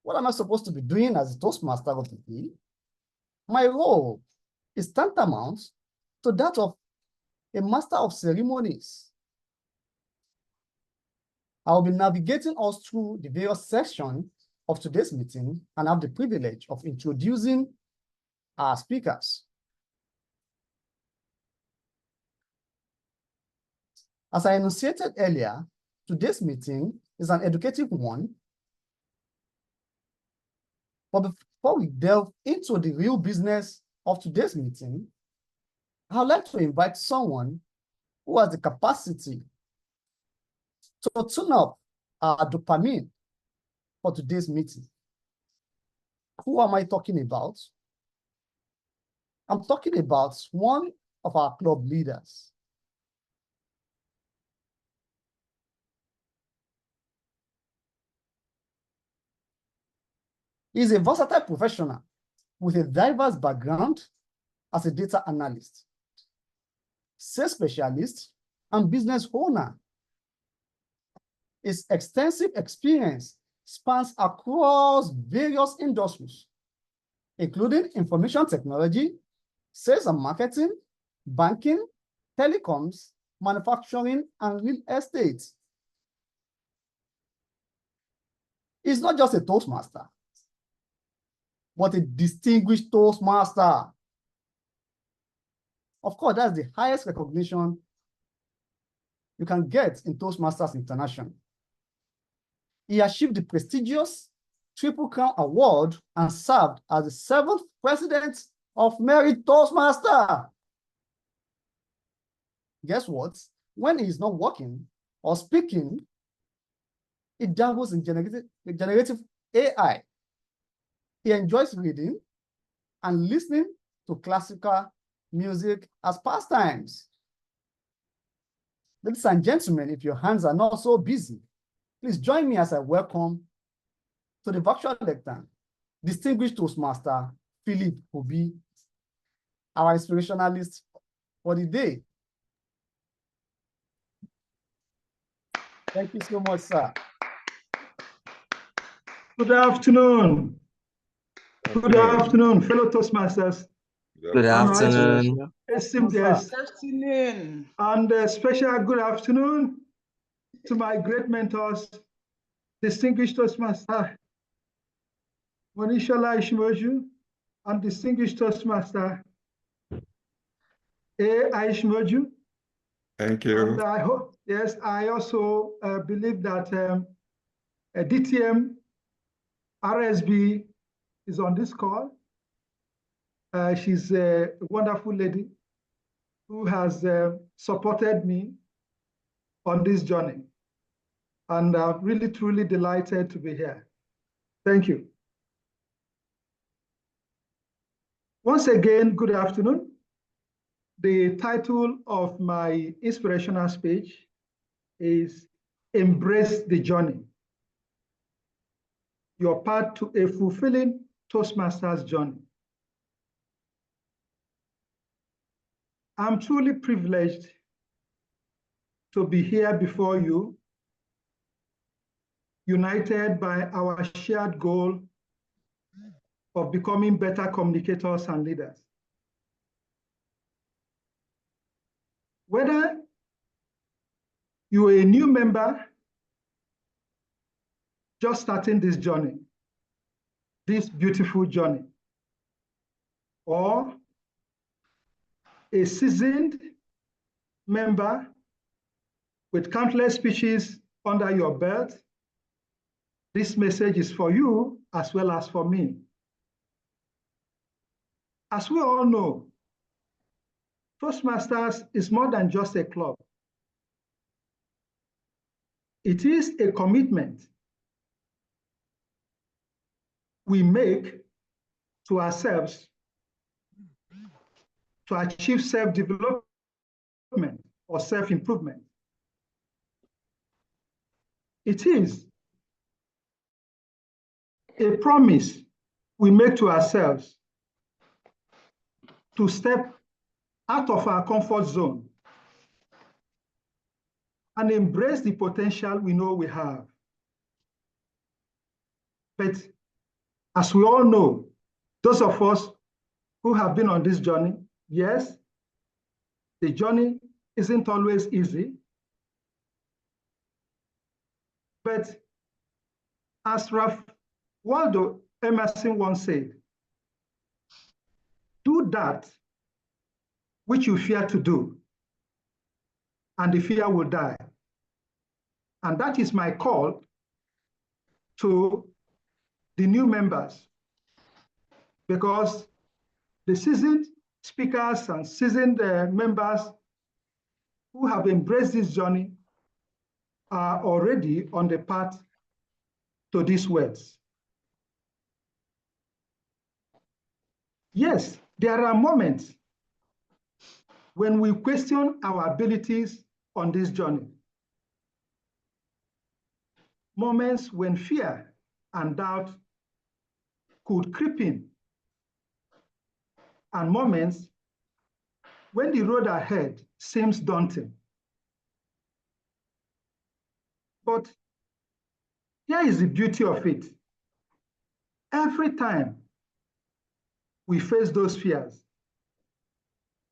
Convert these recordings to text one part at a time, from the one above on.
What am I supposed to be doing as a Toastmaster of the day? My role is tantamount to that of a master of ceremonies. I'll be navigating us through the various sections of today's meeting and have the privilege of introducing our speakers. As I enunciated earlier, today's meeting is an educative one. But before we delve into the real business of today's meeting, I'd like to invite someone who has the capacity to tune up our dopamine for today's meeting. Who am I talking about? I'm talking about one of our club leaders. He's a versatile professional with a diverse background as a data analyst, sales specialist, and business owner. His extensive experience spans across various industries, including information technology, sales and marketing, banking, telecoms, manufacturing, and real estate. He's not just a Toastmaster, but a distinguished Toastmaster. Of course, that's the highest recognition you can get in Toastmasters International. He achieved the prestigious Triple Crown Award and served as the 7th president of Merit Toastmaster. Guess what? When he's not working or speaking, he dabbles in generative AI. He enjoys reading and listening to classical music as pastimes. Ladies and gentlemen, if your hands are not so busy, please join me as I welcome to the virtual lectern, distinguished Toastmaster Philip Obi, our inspirationalist for the day. Thank you so much, sir. Good afternoon. Good afternoon, fellow Toastmasters. Good afternoon. Esteemed guests. Good afternoon. And a special good afternoon to my great mentors, distinguished Toastmaster Monishola Ishimoju and distinguished Toastmaster A. Ishimoju. Thank you. And I hope, yes, I also believe that DTM RSB is on this call. She's a wonderful lady who has supported me on this journey. And I'm really, truly delighted to be here. Thank you. Once again, good afternoon. The title of my inspirational speech is Embrace the Journey. Your path to a fulfilling Toastmasters journey. I'm truly privileged to be here before you, united by our shared goal of becoming better communicators and leaders. Whether you are a new member just starting this journey, this beautiful journey, or a seasoned member with countless speeches under your belt, this message is for you as well as for me. As we all know, Toastmasters is more than just a club. It is a commitment we make to ourselves to achieve self-development or self-improvement. It is a promise we make to ourselves to step out of our comfort zone and embrace the potential we know we have. But As we all know, those of us who have been on this journey, yes, the journey isn't always easy, but as Ralph Waldo Emerson once said, do that which you fear to do, and the fear will die. And that is my call to the new members, because the seasoned speakers and seasoned members who have embraced this journey are already on the path to these words. Yes, there are moments when we question our abilities on this journey. Moments when fear and doubt could creep in, and moments when the road ahead seems daunting. But here is the beauty of it. Every time we face those fears,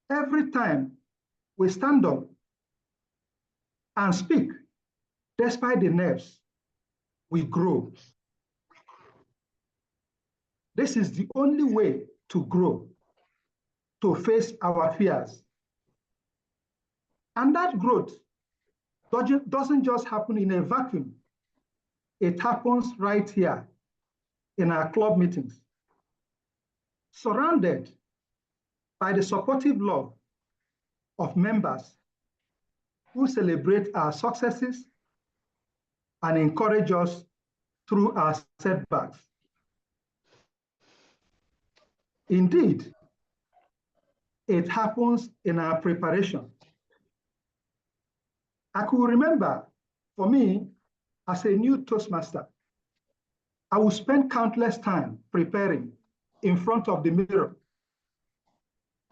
every time we stand up and speak, despite the nerves, we grow. This is the only way to grow, to face our fears. And that growth doesn't just happen in a vacuum. It happens right here in our club meetings, surrounded by the supportive love of members who celebrate our successes and encourage us through our setbacks. Indeed, it happens in our preparation. I could remember, for me, as a new Toastmaster, I would spend countless time preparing in front of the mirror,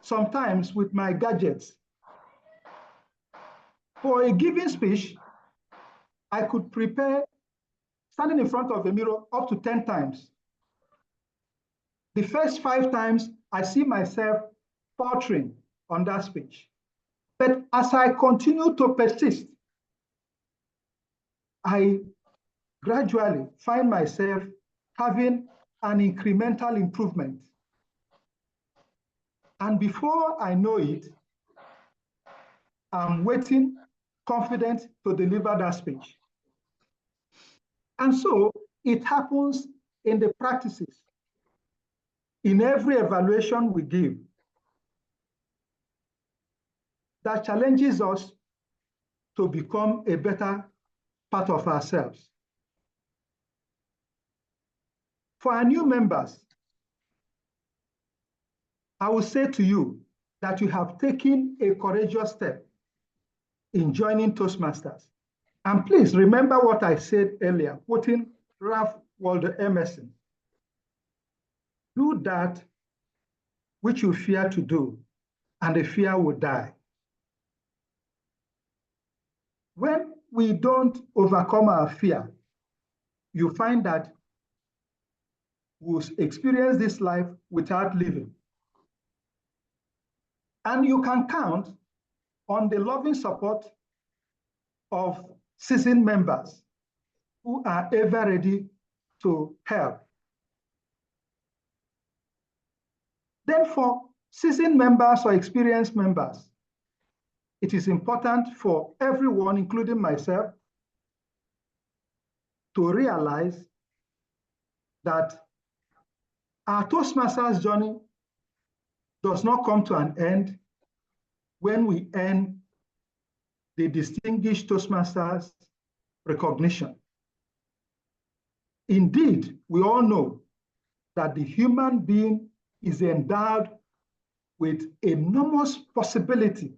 sometimes with my gadgets. For a given speech, I could prepare standing in front of the mirror up to 10 times. The first 5 times, I see myself faltering on that speech. But as I continue to persist, I gradually find myself having an incremental improvement. And before I know it, I'm waiting, confident to deliver that speech. And so it happens in the practices, in every evaluation we give, that challenges us to become a better part of ourselves. For our new members, I will say to you that you have taken a courageous step in joining Toastmasters. And please remember what I said earlier, quoting Ralph Waldo Emerson. Do that which you fear to do, and the fear will die. When we don't overcome our fear, you find that we'll experience this life without living. And you can count on the loving support of seasoned members who are ever ready to help. Then for seasoned members or experienced members, it is important for everyone, including myself, to realize that our Toastmasters journey does not come to an end when we earn the Distinguished Toastmasters recognition. Indeed, we all know that the human being is endowed with enormous possibility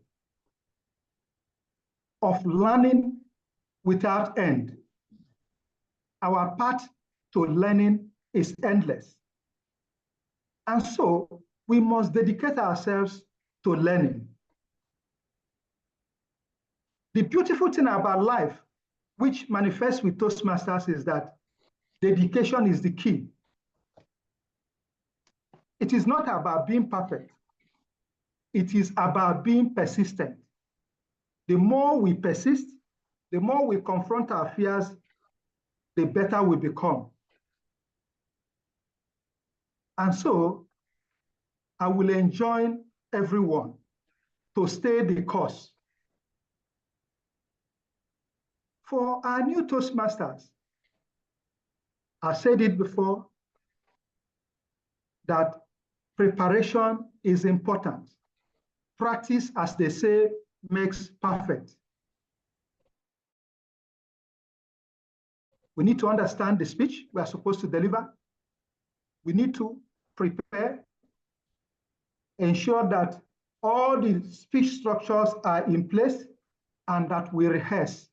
of learning without end. Our path to learning is endless. And so we must dedicate ourselves to learning. The beautiful thing about life, which manifests with Toastmasters, is that dedication is the key. it is not about being perfect. It is about being persistent. The more we persist, the more we confront our fears, the better we become. And so I will enjoin everyone to stay the course. For our new Toastmasters, I said it before, that preparation is important. Practice, as they say, makes perfect. We need to understand the speech we are supposed to deliver. We need to prepare, ensure that all the speech structures are in place, and that we rehearse.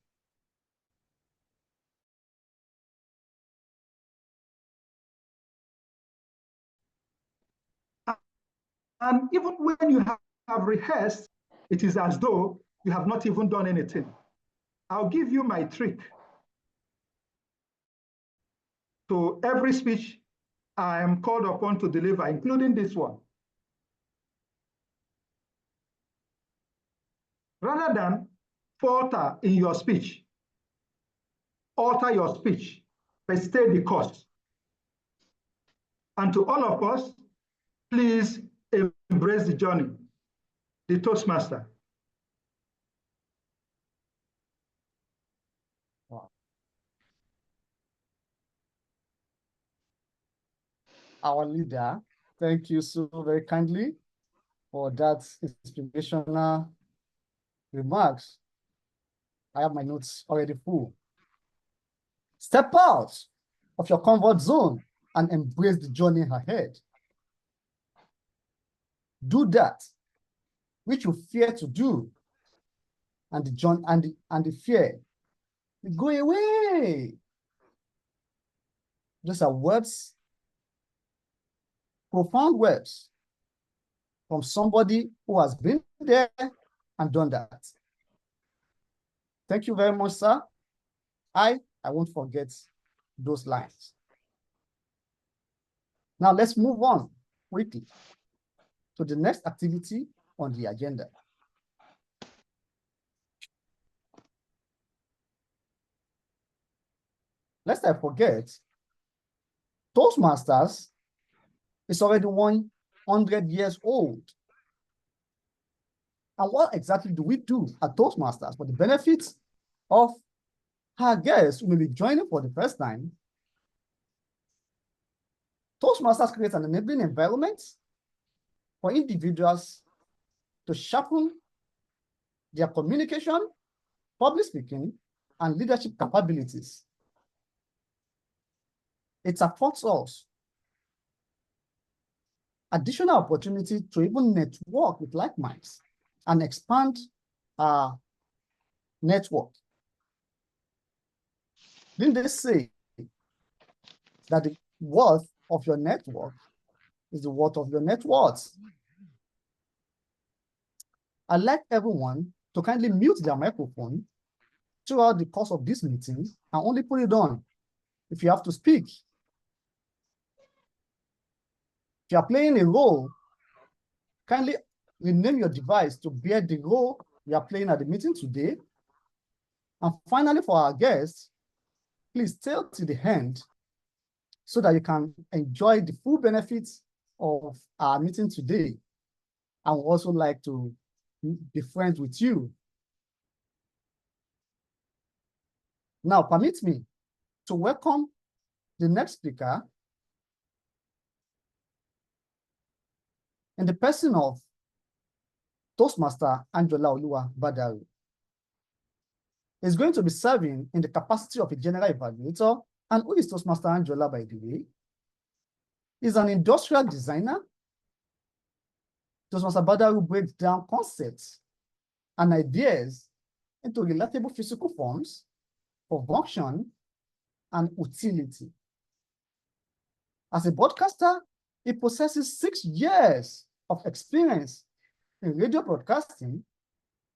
And even when you have rehearsed, it is as though you have not even done anything. I'll give you my trick. To every speech I am called upon to deliver, including this one. Rather than falter in your speech, alter your speech, but stay the course. And to all of us, please embrace the journey, the Toastmaster. Wow. Our leader, thank you so very kindly for that inspirational remarks. I have my notes already full. Step out of your comfort zone and embrace the journey ahead. Do that which you fear to do, and the fear will go away. Those are words, profound words from somebody who has been there and done that. Thank you very much, sir. I won't forget those lines. Now let's move on quickly to the next activity on the agenda. Lest I forget, Toastmasters is already 100 years old. And what exactly do we do at Toastmasters for the benefits of our guests who may be joining for the first time? Toastmasters creates an enabling environment for individuals to sharpen their communication, public speaking, and leadership capabilities. It affords us additional opportunity to even network with like minds and expand our network. Didn't they say that the worth of your network is the worth of your net worth? I'd like everyone to kindly mute their microphone throughout the course of this meeting and only put it on if you have to speak. If you are playing a role, kindly rename your device to bear the role you are playing at the meeting today. And finally, for our guests, please stay to the end so that you can enjoy the full benefits of our meeting today. I would also like to be friends with you. Now, permit me to welcome the next speaker in the person of Toastmaster Angela Oluwa Badaru. Is going to be serving in the capacity of a general evaluator. And who is Toastmaster Angela, by the way? He's an industrial designer. Toastmaster Badaru breaks down concepts and ideas into relatable physical forms for function and utility. As a broadcaster, he possesses 6 years of experience in radio broadcasting,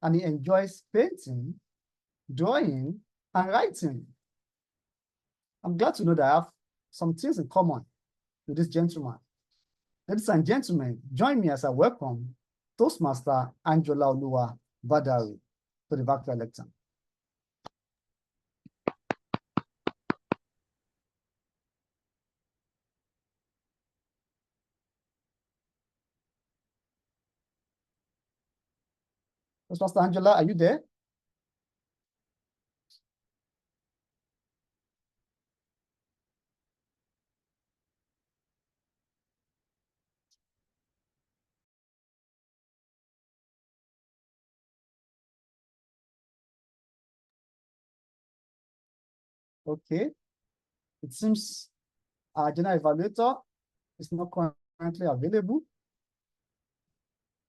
and he enjoys painting, drawing, and writing. I'm glad to know that I have some things in common with this gentleman. Ladies and gentlemen, join me as I welcome Toastmaster Angela Olua Badari to the virtual lecture. Toastmaster Angela, are you there? Okay. It seems our general evaluator is not currently available.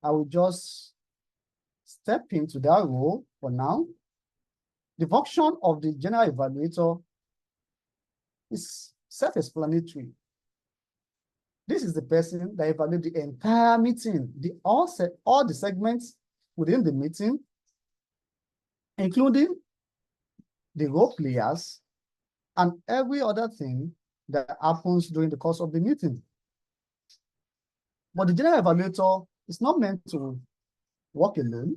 I will just step into that role for now. The function of the general evaluator is self-explanatory. This is the person that evaluates the entire meeting, all the segments within the meeting, including the role players and every other thing that happens during the course of the meeting. But the general evaluator is not meant to work alone.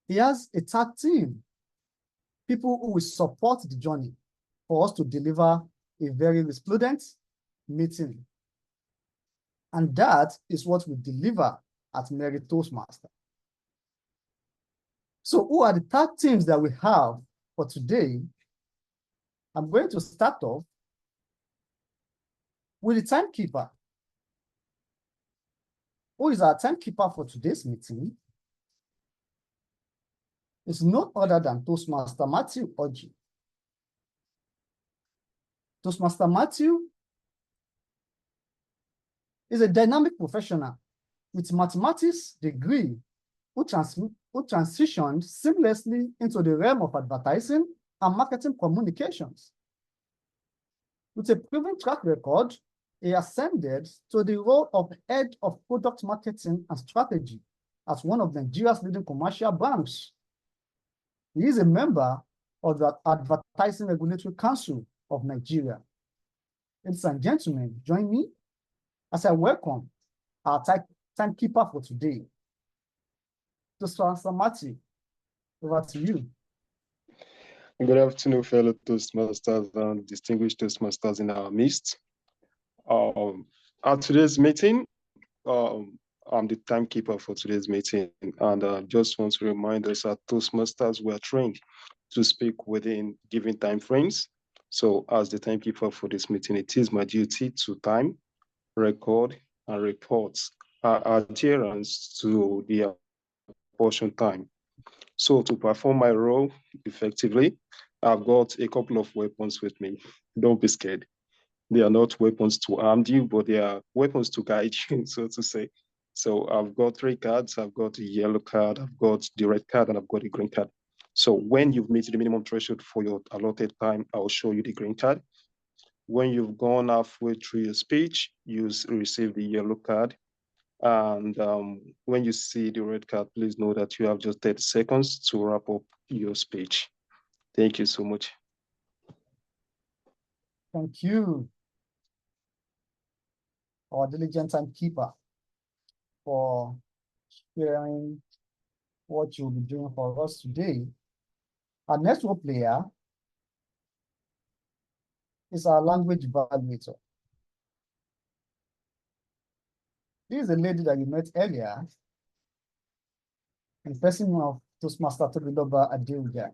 He has a tag team, people who will support the journey for us to deliver a very resplendent meeting. And that is what we deliver at Mary Toastmaster. So who are the tag teams that we have for today? I'm going to start off with the timekeeper. Who is our timekeeper for today's meeting? It's no other than Toastmaster Matthew Oji. Toastmaster Matthew is a dynamic professional with mathematics degree who transitioned seamlessly into the realm of advertising and marketing communications. With a proven track record, he ascended to the role of head of product marketing and strategy at one of Nigeria's leading commercial banks. He is a member of the Advertising Regulatory Council of Nigeria. Ladies and gentlemen, join me as I welcome our timekeeper for today, Toastmaster Matthew. Over to you. Good afternoon, fellow Toastmasters and distinguished Toastmasters in our midst. At today's meeting, I'm the timekeeper for today's meeting, and I just want to remind us that Toastmasters were trained to speak within given time frames. So as the timekeeper for this meeting, it is my duty to time, record, and report adherence to the apportioned time. So to perform my role effectively, I've got a couple of weapons with me. Don't be scared. They are not weapons to harm you, but they are weapons to guide you, so to say. So I've got 3 cards. I've got a yellow card, I've got the red card, and I've got a green card. So when you've met the minimum threshold for your allotted time, I'll show you the green card. When you've gone halfway through your speech, you receive the yellow card. And when you see the red card, please know that you have just 30 seconds to wrap up your speech. Thank you so much. Thank you, our diligent timekeeper, for sharing what you'll be doing for us today. Our next role player is our language evaluator. This is a lady that you met earlier in person of Toastmaster Tobiloba Adeoja.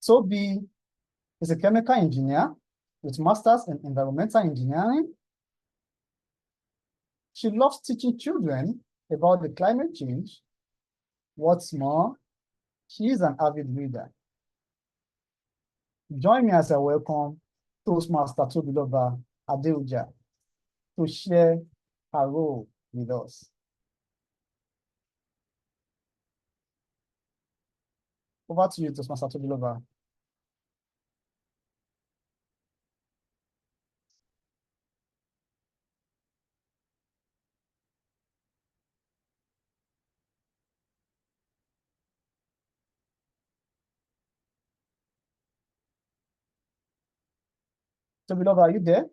Toby is a chemical engineer with masters in environmental engineering. She loves teaching children about the climate change. What's more, she is an avid reader. Join me as I welcome Toastmaster Tobiloba Adeoja to share her role with us. Over to you, Toastmaster Tobiloba. Tobiloba, are you there?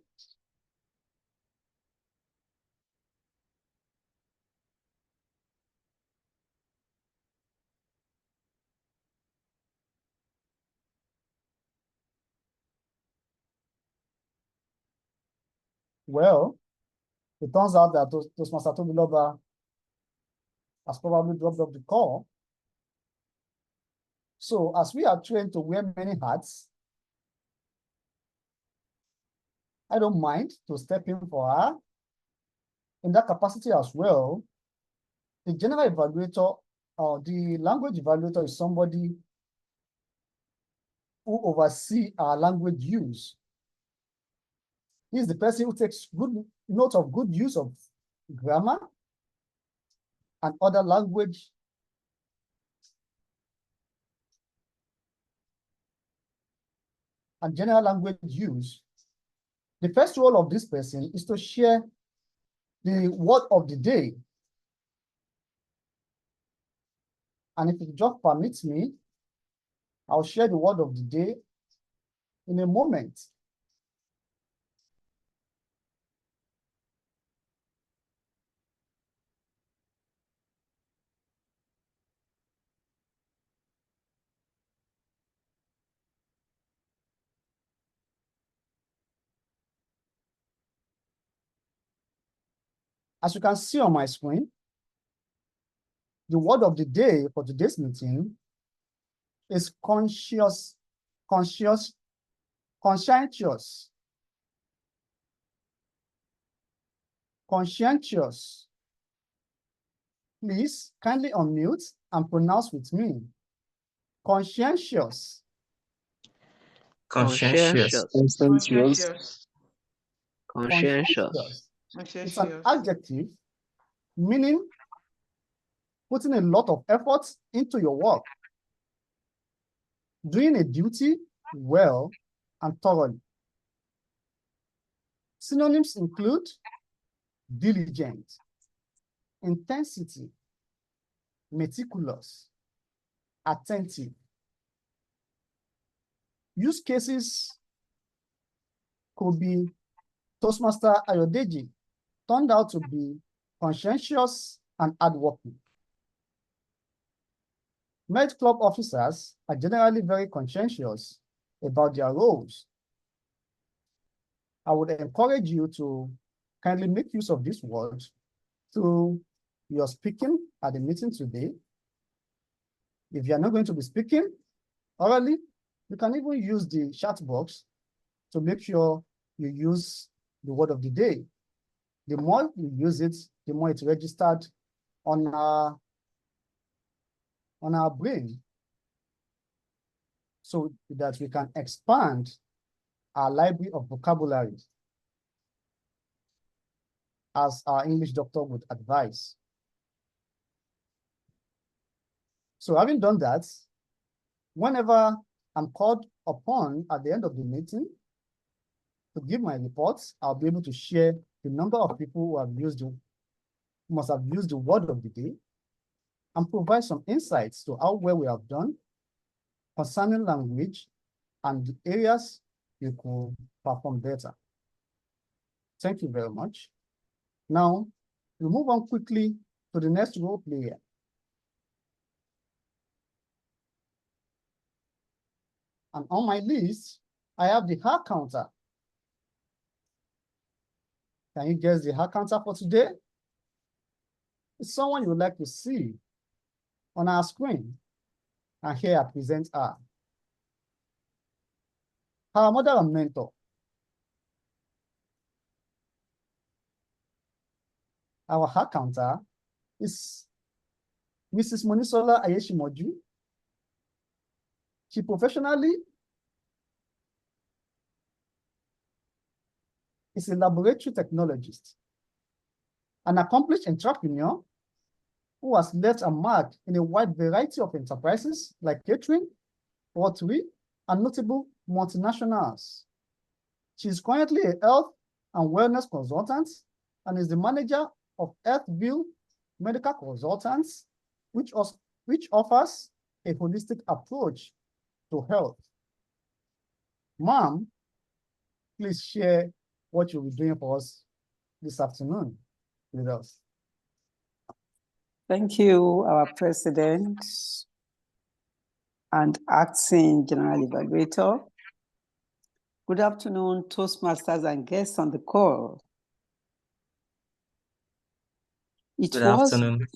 Well, it turns out that Toastmaster Tobiloba has probably dropped off the call. So as we are trained to wear many hats, I don't mind to step in for her. In that capacity as well, the general evaluator or the language evaluator is somebody who oversees our language use. He is the person who takes good note of good use of grammar and other language and general language use. The first role of this person is to share the word of the day. And if it just permits me, I'll share the word of the day in a moment. As you can see on my screen, the word of the day for today's meeting is conscientious. Conscientious. Please kindly unmute and pronounce with me. Conscientious. Conscientious. Conscientious. Conscientious. It's an adjective meaning putting a lot of effort into your work, doing a duty well and thoroughly. Synonyms include diligent, intensity, meticulous, attentive. Use cases could be Toastmaster Ayodeji turned out to be conscientious and hardworking. Med club officers are generally very conscientious about their roles. I would encourage you to kindly make use of this word through your speaking at the meeting today. If you are not going to be speaking orally, you can even use the chat box to make sure you use the word of the day. The more you use it, the more it's registered on our brain so that we can expand our library of vocabulary as our English doctor would advise. So having done that, whenever I'm called upon at the end of the meeting to give my reports, I'll be able to share the number of people who must have used the word of the day and provide some insights to how well we have done concerning language and the areas you could perform better. Thank you very much. Now, we move on quickly to the next role player. And on my list, I have the hair counter. Can you guess the hair counter for today? It's someone you would like to see on our screen. And here I present her. Our mother and mentor. Our hair counter is Mrs. Monisola Ayeshimoju. She professionally is a laboratory technologist, an accomplished entrepreneur who has left a mark in a wide variety of enterprises like catering, pottery, and notable multinationals. She is currently a health and wellness consultant and is the manager of Earthville Medical Consultants, which offers a holistic approach to health. Ma'am, please share what you'll be doing for us this afternoon with us. Thank you, our president and acting general evaluator. Good afternoon, Toastmasters and guests on the call. Good afternoon.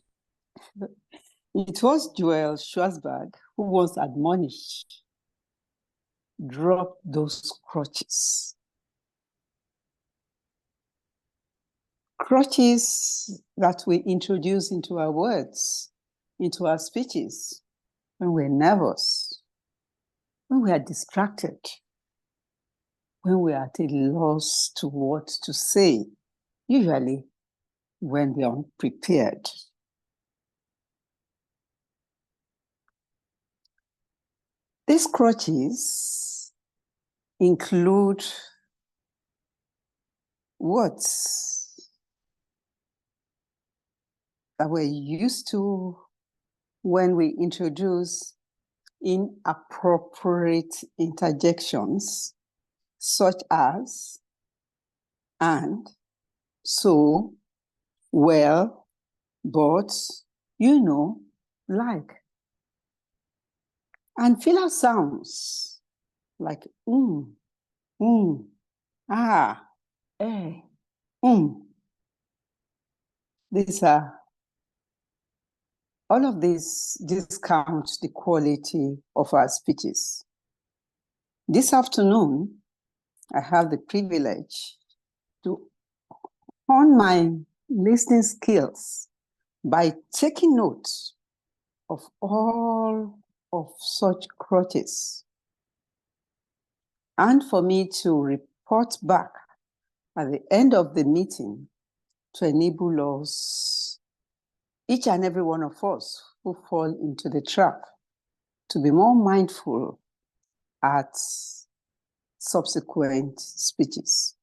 It was Joel Schwarzberg who once admonished, drop those crutches. Crutches that we introduce into our words, into our speeches, when we're nervous, when we are distracted, when we are at a loss to what to say, usually when we are unprepared. These crutches include words that we're used to when we introduce inappropriate interjections, such as and, so, well, but, you know, like. And filler sounds like ah, eh, These are, all of these discount the quality of our speeches. This afternoon, I have the privilege to hone my listening skills by taking notes of all of such crutches, and for me to report back at the end of the meeting to enable us, each and every one of us who fall into the trap, to be more mindful at subsequent speeches.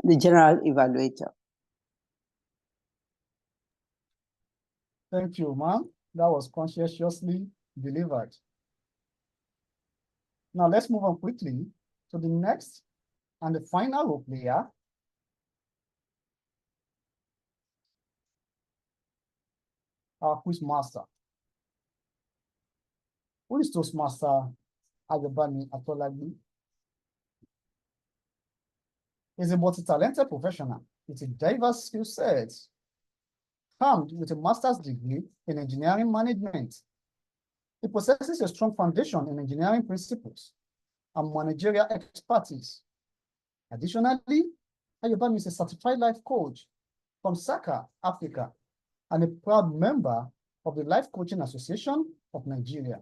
The general evaluator. Thank you, ma'am. That was conscientiously delivered. Now let's move on quickly to the next and the final role player. Our quiz master. Who is Toastmaster Ayobami Atolabi? He's a multi-talented professional with a diverse skill set, armed with a master's degree in engineering management. He possesses a strong foundation in engineering principles and managerial expertise. Additionally, Ayobami is a certified life coach from Saka, Africa, and a proud member of the Life Coaching Association of Nigeria,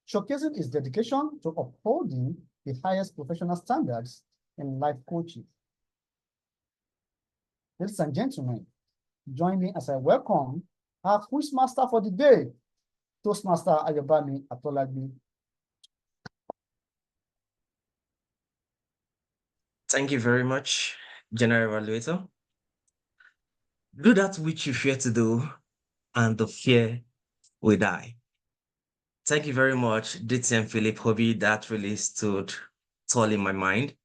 showcasing his dedication to upholding the highest professional standards in life coaching. Ladies and gentlemen, join me as I welcome our quiz master for the day, Toastmaster Ayobami Atolabi. Thank you very much, General Evaluator. Do that which you fear to do, and the fear will die. Thank you very much, DTM Philip Hobby. That really stood tall in my mind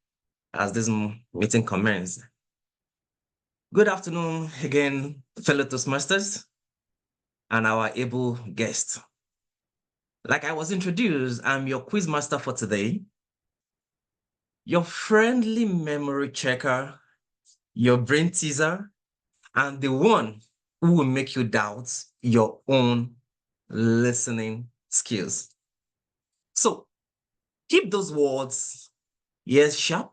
as this meeting commenced. Good afternoon again, fellow Toastmasters and our able guest. Like I was introduced, I'm your quiz master for today, your friendly memory checker, your brain teaser, and the one who will make you doubt your own listening skills. So keep those words, ears sharp,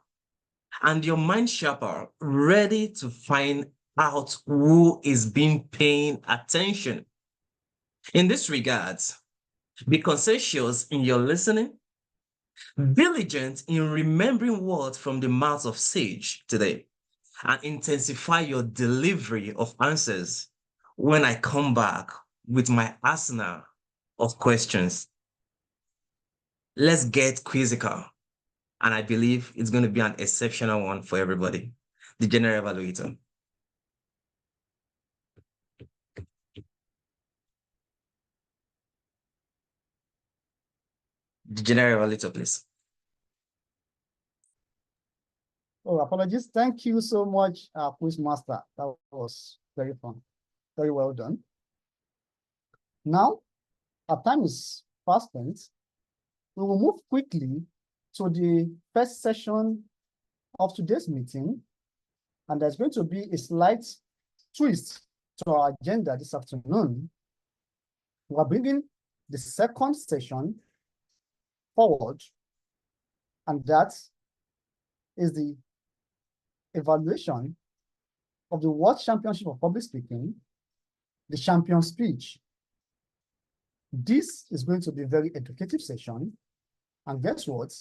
and your mind sharper, ready to find out who is being paying attention. In this regard, be conscientious in your listening, diligent in remembering words from the mouth of sage today, and intensify your delivery of answers when I come back with my arsenal of questions. Let's get quizzical, and I believe it's going to be an exceptional one for everybody. The general evaluator. The general evaluator, please. Oh, apologies. Thank you so much, Quiz Master. That was very fun. Very well done. Now, our time is fast spent. We will move quickly to the first session of today's meeting. And there's going to be a slight twist to our agenda this afternoon. We are bringing the second session forward, and that is the evaluation of the World Championship of Public Speaking, the champion speech. This is going to be a very educative session. And guess what?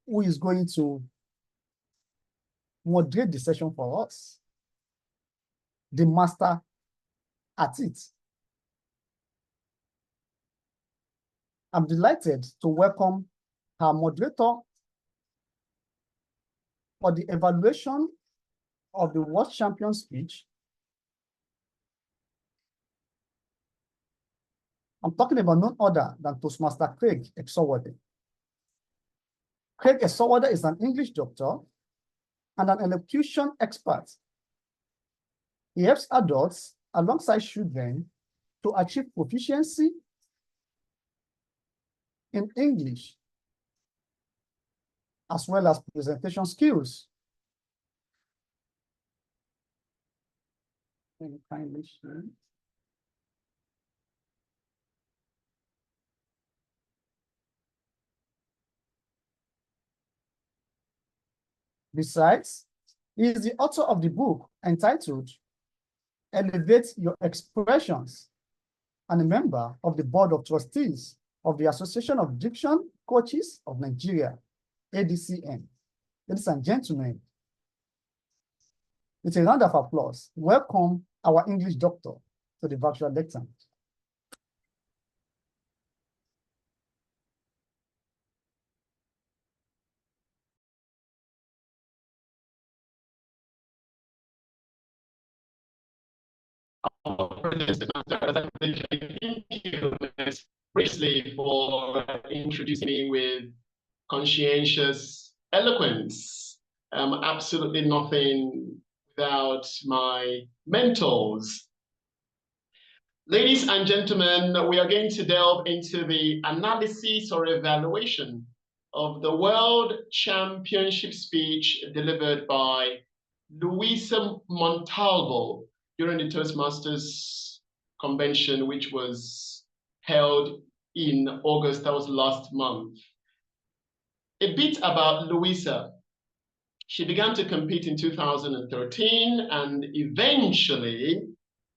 Who is going to moderate the session for us? The master at it. I'm delighted to welcome our moderator for the evaluation of the World Champion speech. I'm talking about none other than Toastmaster Craig Exowode. Craig Exowode is an English doctor and an elocution expert. He helps adults alongside children to achieve proficiency in English, as well as presentation skills. Can you kindly share? Besides, he is the author of the book entitled Elevate Your Expressions and a member of the Board of Trustees of the Association of Diction Coaches of Nigeria, ADCN. Ladies and gentlemen, with a round of applause, welcome our English doctor to the virtual lecture. Thank you, Ms. Priestley, for introducing me with conscientious eloquence. Absolutely nothing without my mentors. Ladies and gentlemen, we are going to delve into the analysis or evaluation of the World Championship speech delivered by Luisa Montalvo during the Toastmasters convention, which was held in August, that was last month. A bit about Luisa. She began to compete in 2013 and eventually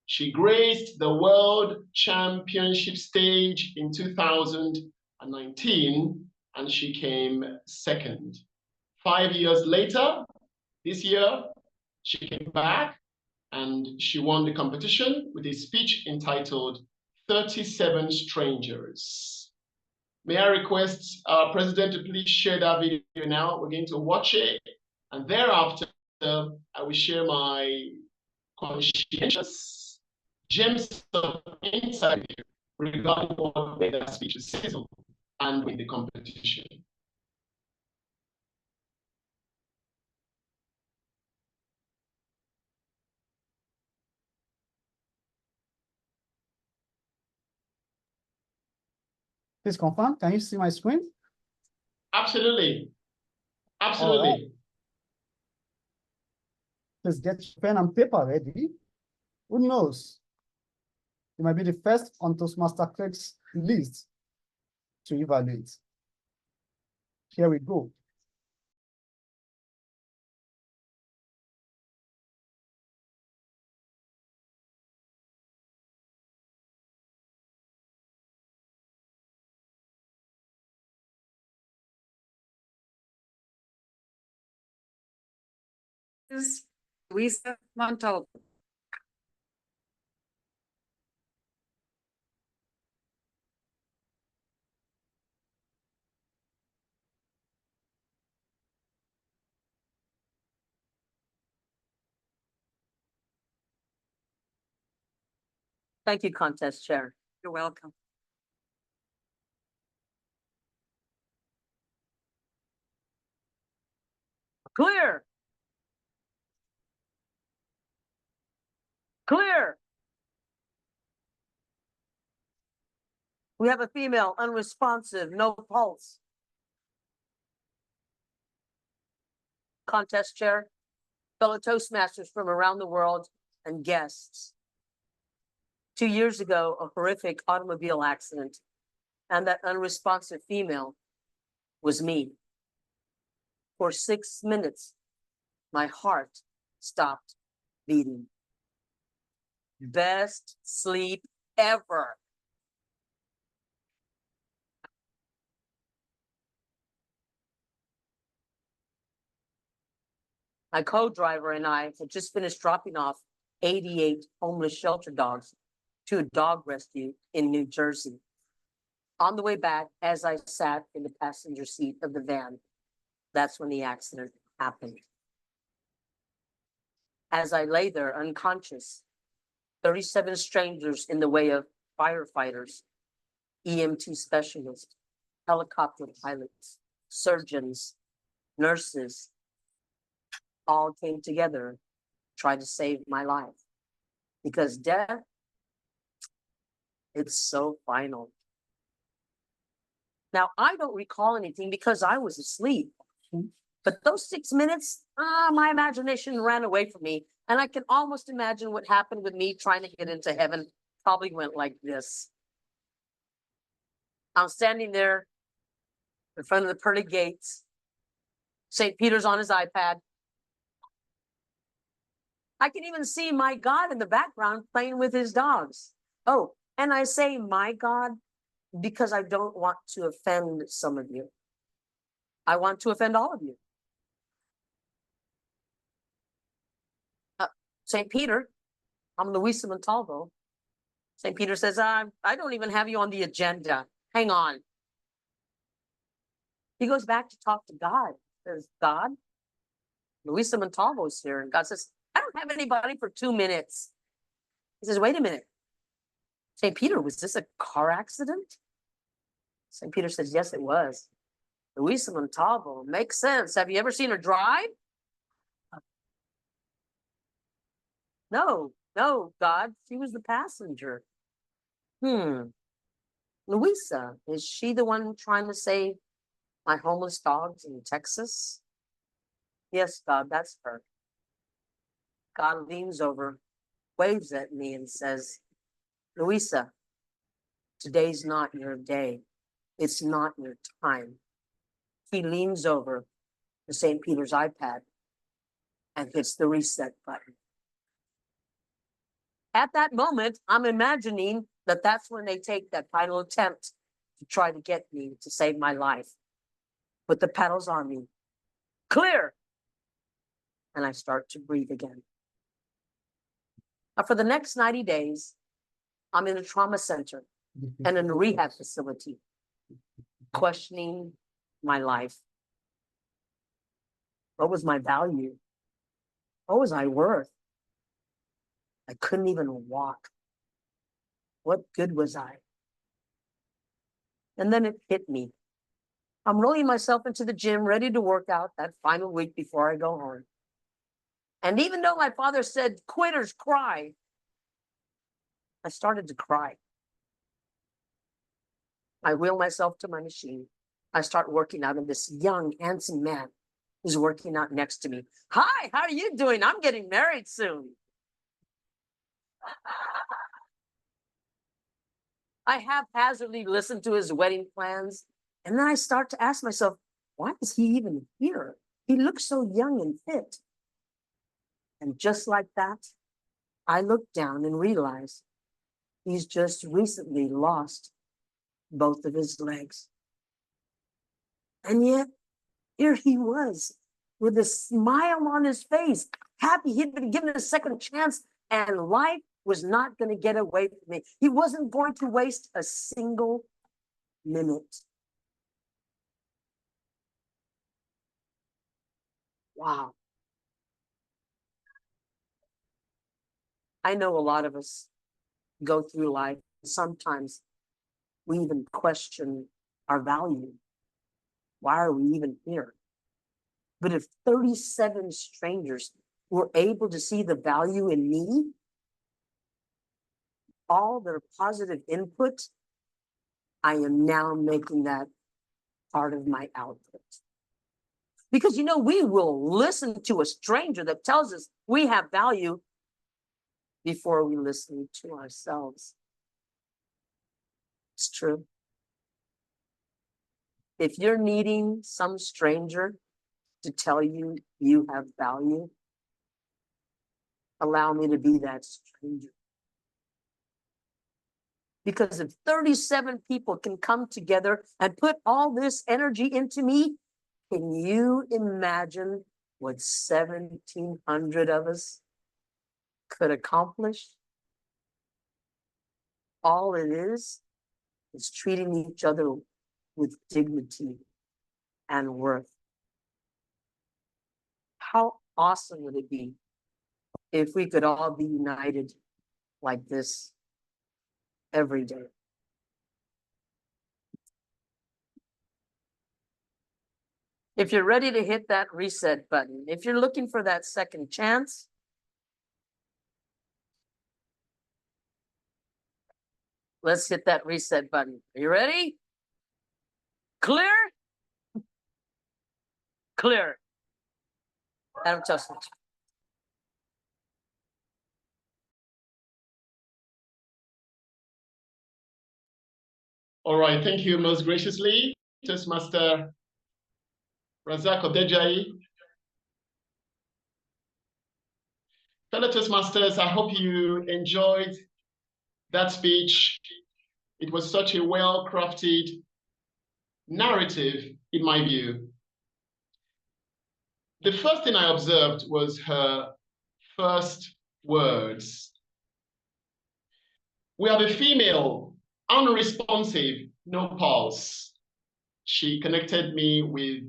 she graced the World Championship stage in 2019 and she came second. 5 years later, this year, she came back and she won the competition with a speech entitled 37 Strangers. May I request our president to please share that video now? We're going to watch it and thereafter I will share my conscientious gems of insight regarding what made that speech successful and win the competition. Please confirm, can you see my screen? Absolutely. Absolutely. Right. Please get your pen and paper ready. Who knows? You might be the first on Toastmaster Craig's list to evaluate. Here we go. Is Luisa Montalvo. Thank you, Contest Chair. You're welcome. Clear. Clear. We have a female, unresponsive, no pulse. Contest chair, fellow Toastmasters from around the world, and guests. 2 years ago, a horrific automobile accident, and that unresponsive female was me. For 6 minutes, my heart stopped beating. Best sleep ever. My co-driver and I had just finished dropping off 88 homeless shelter dogs to a dog rescue in New Jersey. On the way back, as I sat in the passenger seat of the van, that's when the accident happened. As I lay there unconscious, 37 strangers in the way of firefighters, EMT specialists, helicopter pilots, surgeons, nurses, all came together, tried to save my life. Because death, it's so final. Now, I don't recall anything because I was asleep. But those 6 minutes, my imagination ran away from me. And I can almost imagine what happened with me trying to get into heaven. Probably went like this. I'm standing there in front of the pearly gates. St. Peter's on his iPad. I can even see my God in the background playing with his dogs. Oh, and I say my God because I don't want to offend some of you. I want to offend all of you. St. Peter, I'm Luisa Montalvo. St. Peter says, I don't even have you on the agenda. Hang on. He goes back to talk to God. Says, God, Luisa Montalvo's here. And God says, I don't have anybody for 2 minutes. He says, wait a minute. St. Peter, was this a car accident? St. Peter says, yes, it was. Luisa Montalvo, makes sense. Have you ever seen her drive? No, God, she was the passenger. Luisa, is she the one trying to save my homeless dogs in Texas? Yes, God, that's her. God leans over, waves at me and says, Luisa, today's not your day. It's not your time. He leans over to St. Peter's iPad and hits the reset button. At that moment, I'm imagining that that's when they take that final attempt to try to get me to save my life. Put the pedals on me. Clear! And I start to breathe again. Now, for the next 90 days, I'm in a trauma center and in a rehab facility, questioning my life. What was my value? What was I worth? I couldn't even walk. What good was I? And then it hit me. I'm rolling myself into the gym, ready to work out that final week before I go home. And even though my father said, quitters cry, I started to cry. I wheel myself to my machine. I start working out, and this young, handsome man is working out next to me. Hi, how are you doing? I'm getting married soon. I haphazardly listen to his wedding plans, and then I start to ask myself, why is he even here? He looks so young and fit. And just like that, I look down and realize he's just recently lost both of his legs. And yet, here he was with a smile on his face, happy he'd been given a second chance, and life was not going to get away from me. He wasn't going to waste a single minute. Wow. I know a lot of us go through life. Sometimes we even question our value. Why are we even here? But if 37 strangers were able to see the value in me, all their positive input, I am now making that part of my output. Because, we will listen to a stranger that tells us we have value before we listen to ourselves. It's true. If you're needing some stranger to tell you you have value, allow me to be that stranger. Because if 37 people can come together and put all this energy into me, can you imagine what 1,700 of us could accomplish? All it is treating each other with dignity and worth. How awesome would it be if we could all be united like this every day? If you're ready to hit that reset button, if you're looking for that second chance, let's hit that reset button. Are you ready? Clear? Clear. Adam Toastmasters. All right, thank you most graciously, Toastmaster Razak Odejai. Fellow Toastmasters, I hope you enjoyed that speech. It was such a well-crafted narrative, in my view. The first thing I observed was her first words. We have a female, unresponsive, no pulse. She connected me with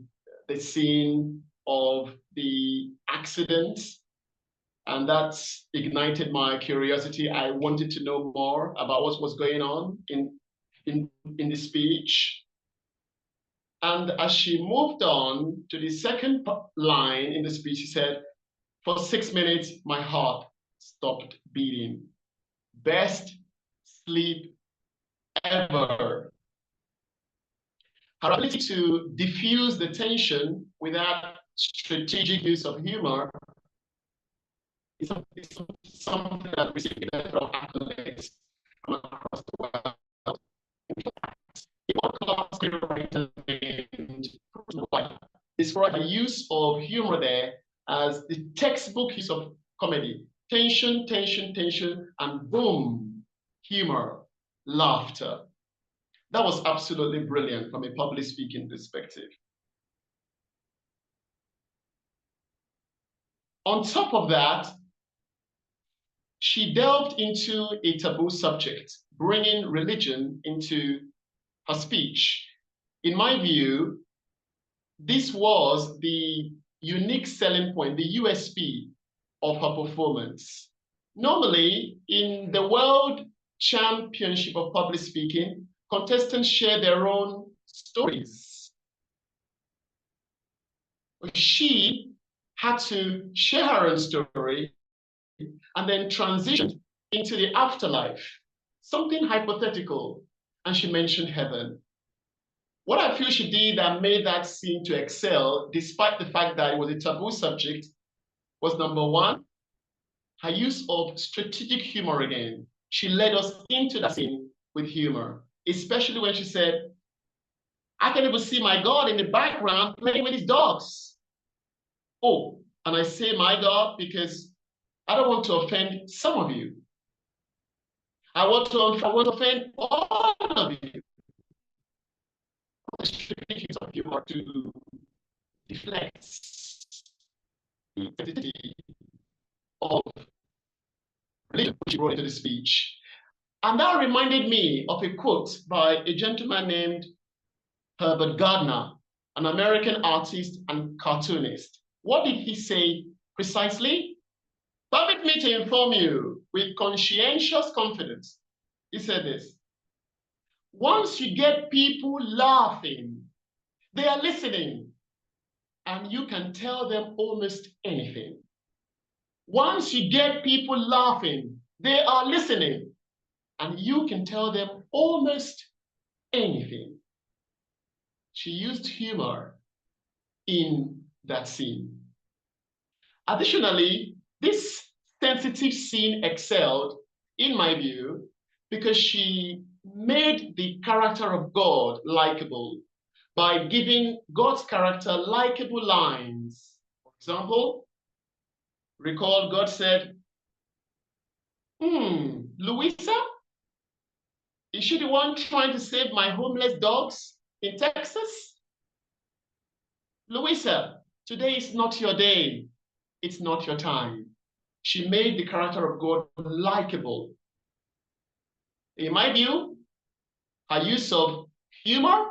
the scene of the accident, and that ignited my curiosity. I wanted to know more about what was going on in the speech. And as she moved on to the second line in the speech, she said, "For 6 minutes, my heart stopped beating. Best sleep ever." Her ability to diffuse the tension without strategic use of humor is something that received a lot of accolades from across the world. Describe the use of humor there as the textbook use of comedy. Tension, tension, tension, and boom, humor, laughter. That was absolutely brilliant from a public speaking perspective. On top of that, she delved into a taboo subject, bringing religion into her speech. In my view, this was the unique selling point, the USP of her performance. Normally, in the World Championship of Public Speaking, contestants share their own stories. She had to share her own story and then transition into the afterlife, something hypothetical, and she mentioned heaven. What I feel she did that made that scene to excel, despite the fact that it was a taboo subject, was number one, her use of strategic humor again. She led us into that scene with humor, especially when she said, "I can even see my God in the background playing with his dogs." Oh, and I say my God because I don't want to offend some of you. I want to offend all of you. The strategic use of humor to deflect the identity of religion, which she brought into the speech. And that reminded me of a quote by a gentleman named Herbert Gardner, an American artist and cartoonist. What did he say precisely? Permit me to inform you with conscientious confidence. He said this: once you get people laughing, they are listening. and you can tell them almost anything. Once you get people laughing, they are listening, and you can tell them almost anything. She used humor in that scene. Additionally, this sensitive scene excelled, in my view, because she made the character of God likable by giving God's character likable lines. For example, recall God said, Louisa, is she the one trying to save my homeless dogs in Texas? Louisa, today is not your day. It's not your time. She made the character of God likable. In my view, her use of humor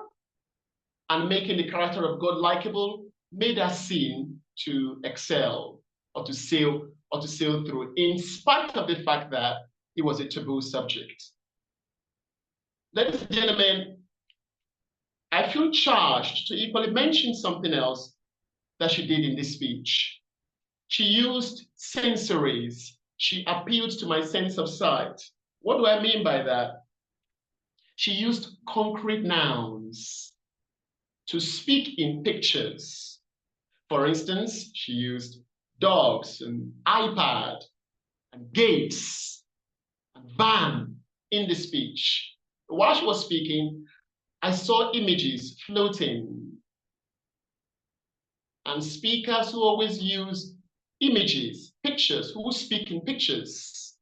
and making the character of God likable made that scene to excel or to sail through, in spite of the fact that it was a taboo subject. Ladies and gentlemen, I feel charged to equally mention something else that she did in this speech. She used sensories. She appealed to my sense of sight. What do I mean by that? She used concrete nouns to speak in pictures. For instance, she used dogs and iPad and gates and van in the speech. While she was speaking, I saw images floating. And speakers who always use images, pictures, who speak in pictures,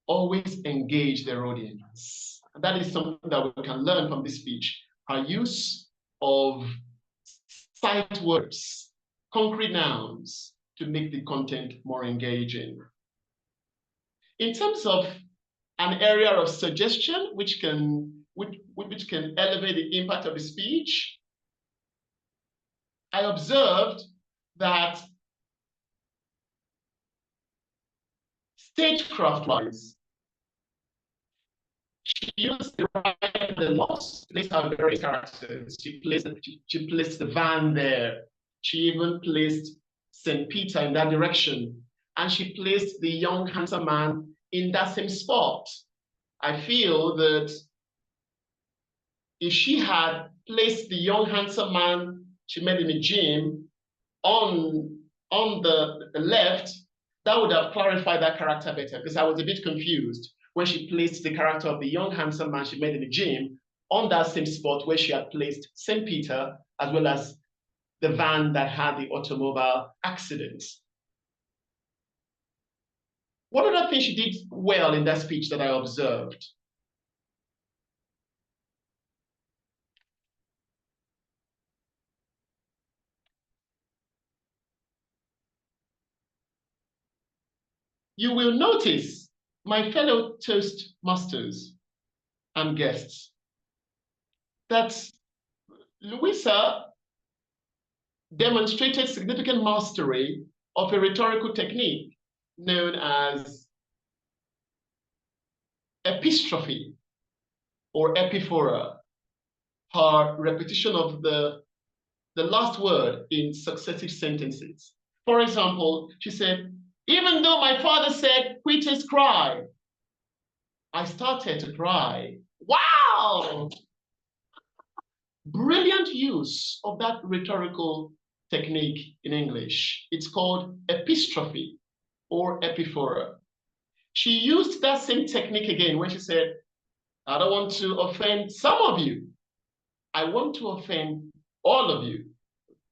always engage their audience. And that is something that we can learn from this speech. Her use of sight words, concrete nouns, to make the content more engaging. In terms of an area of suggestion which can elevate the impact of the speech, I observed that stagecraft-wise, she used the right and the loss to place her various characters. She placed the van there. She even placed St. Peter in that direction. And she placed the young, handsome man in that same spot. I feel that if she had placed the young, handsome man she met in the gym on the left, that would have clarified that character better, because I was a bit confused when she placed the character of the young, handsome man she met in the gym on that same spot where she had placed St. Peter, as well as the van that had the automobile accident. One other thing she did well in that speech that I observed, you will notice, my fellow Toastmasters and guests, that Louisa demonstrated significant mastery of a rhetorical technique known as epistrophe or epiphora, her repetition of the last word in successive sentences. For example, she said, even though my father said, preachers cry, I started to cry. Wow! Brilliant use of that rhetorical technique in English. It's called epistrophe or epiphora. She used that same technique again when she said, I don't want to offend some of you. I want to offend all of you.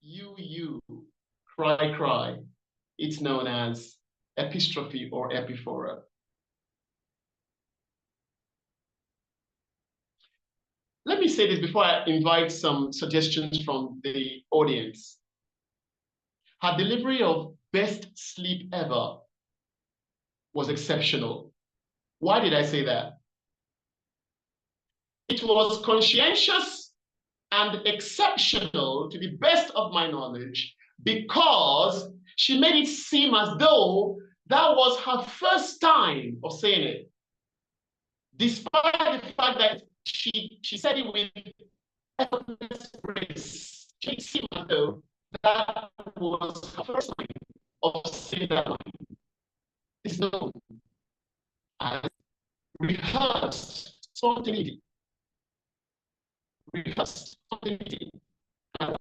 You, cry, cry. It's known as epistrophe or epiphora. Let me say this before I invite some suggestions from the audience. Her delivery of best sleep ever was exceptional. Why did I say that? It was conscientious and exceptional to the best of my knowledge because she made it seem as though that was her first time of saying it. Despite the fact that she said it with effortless grace, she seemed as though that spontaneity. Rehearsed spontaneity. And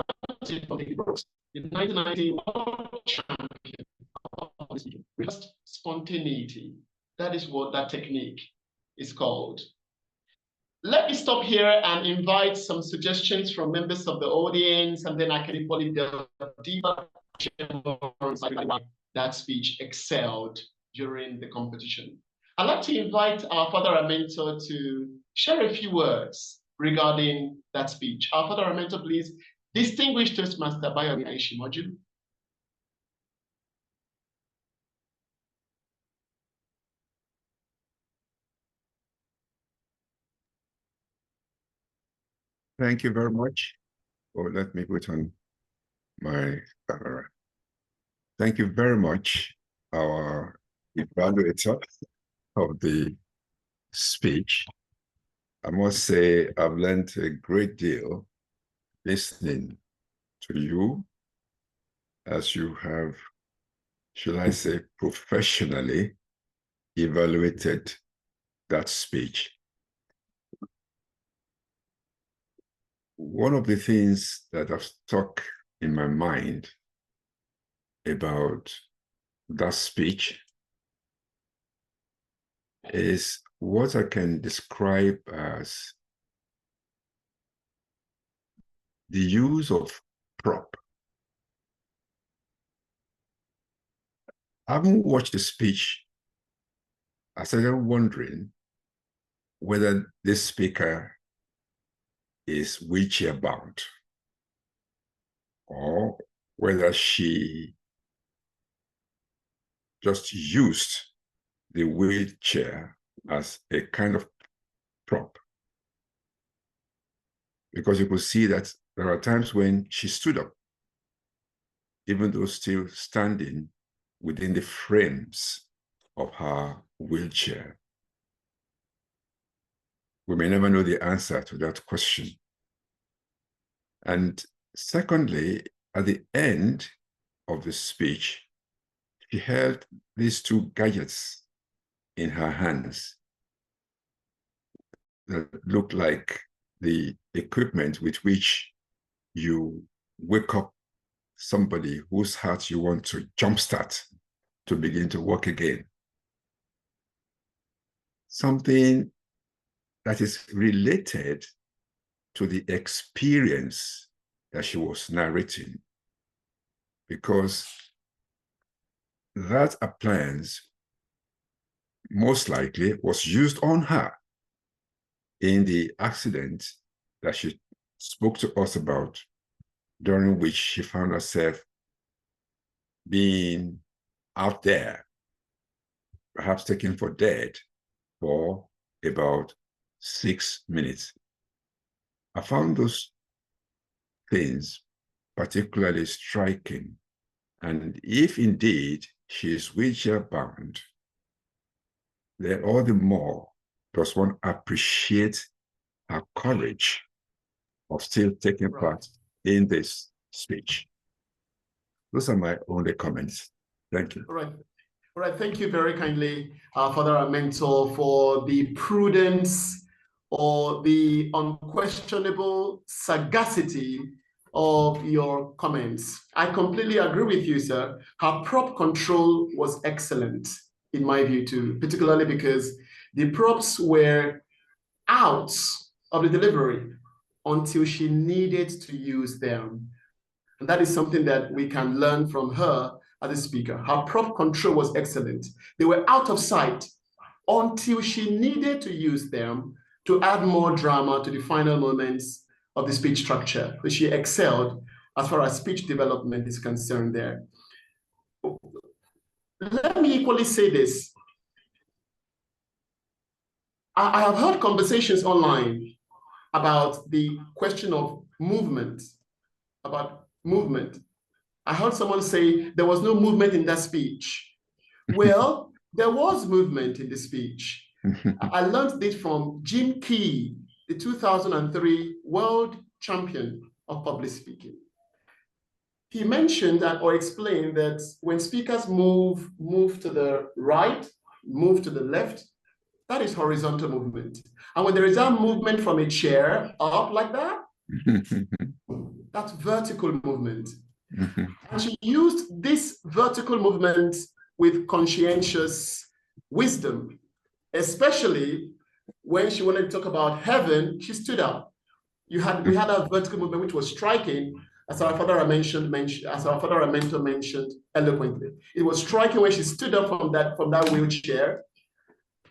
the 1990 world champion of speaking. Rehearsed spontaneity. That is what that technique is called. Let me stop here and invite some suggestions from members of the audience, and then I can equally delve deeper why that speech excelled during the competition. I'd like to invite our father and mentor to share a few words regarding that speech. Our father and mentor, please. Distinguished Toastmaster Bayomi Aishimoju. Thank you very much. Oh, let me put on my camera. Thank you very much, our evaluator of the speech. I must say I've learned a great deal listening to you as you have, should I say, professionally evaluated that speech. One of the things that have stuck in my mind about that speech is what I can describe as the use of prop. Having watched the speech, I started wondering whether this speaker is wheelchair bound or whether she just used the wheelchair as a kind of prop. Because you could see that there are times when she stood up, even though still standing within the frames of her wheelchair. We may never know the answer to that question. And secondly, at the end of the speech, she held these two gadgets in her hands that looked like the equipment with which you wake up somebody whose heart you want to jumpstart to begin to work again. Something that is related to the experience that she was narrating, because that appliance most likely was used on her in the accident that she spoke to us about, during which she found herself being out there, perhaps taken for dead for about 6 minutes. I found those things particularly striking. And if indeed she is wheelchair bound, then all the more does one appreciate her courage of still taking part in this speech. Those are my only comments. Thank you. All right. All right. Thank you very kindly, Father and Mentor, for the prudence or the unquestionable sagacity of your comments. I completely agree with you, sir. Her prop control was excellent, in my view, too, particularly because the props were out of the delivery until she needed to use them. And that is something that we can learn from her as a speaker. Her prop control was excellent. They were out of sight until she needed to use them to add more drama to the final moments of the speech structure. So she excelled as far as speech development is concerned there. Let me equally say this. I have heard conversations online about the question of movement, about movement. I heard someone say there was no movement in that speech. Well, there was movement in the speech. I learned this from Jim Key, the 2003 world champion of public speaking. He mentioned that or explained that when speakers move to the right, move to the left, that is horizontal movement. And when there is a movement from a chair up like that, that's vertical movement. And she used this vertical movement with conscientious wisdom, especially when she wanted to talk about heaven. She stood up. We had a vertical movement which was striking, as our father mentioned eloquently. It was striking when she stood up from that wheelchair,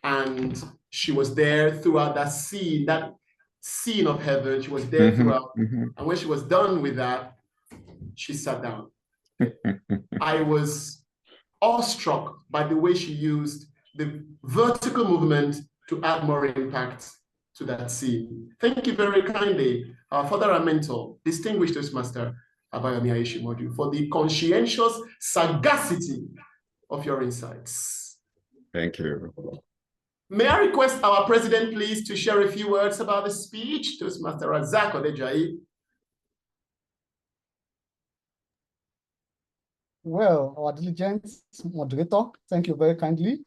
and she was there throughout that scene of heaven. She was there throughout. And when she was done with that, she sat down. I was awestruck by the way she used the vertical movement to add more impact to that scene. Thank you very kindly, our father and mentor, distinguished Toastmaster Abayomi Aishimodu, for the conscientious sagacity of your insights. Thank you. May I request our president, please, to share a few words about the speech, Toastmaster Razak Odejayi. Well, our diligent moderator, thank you very kindly,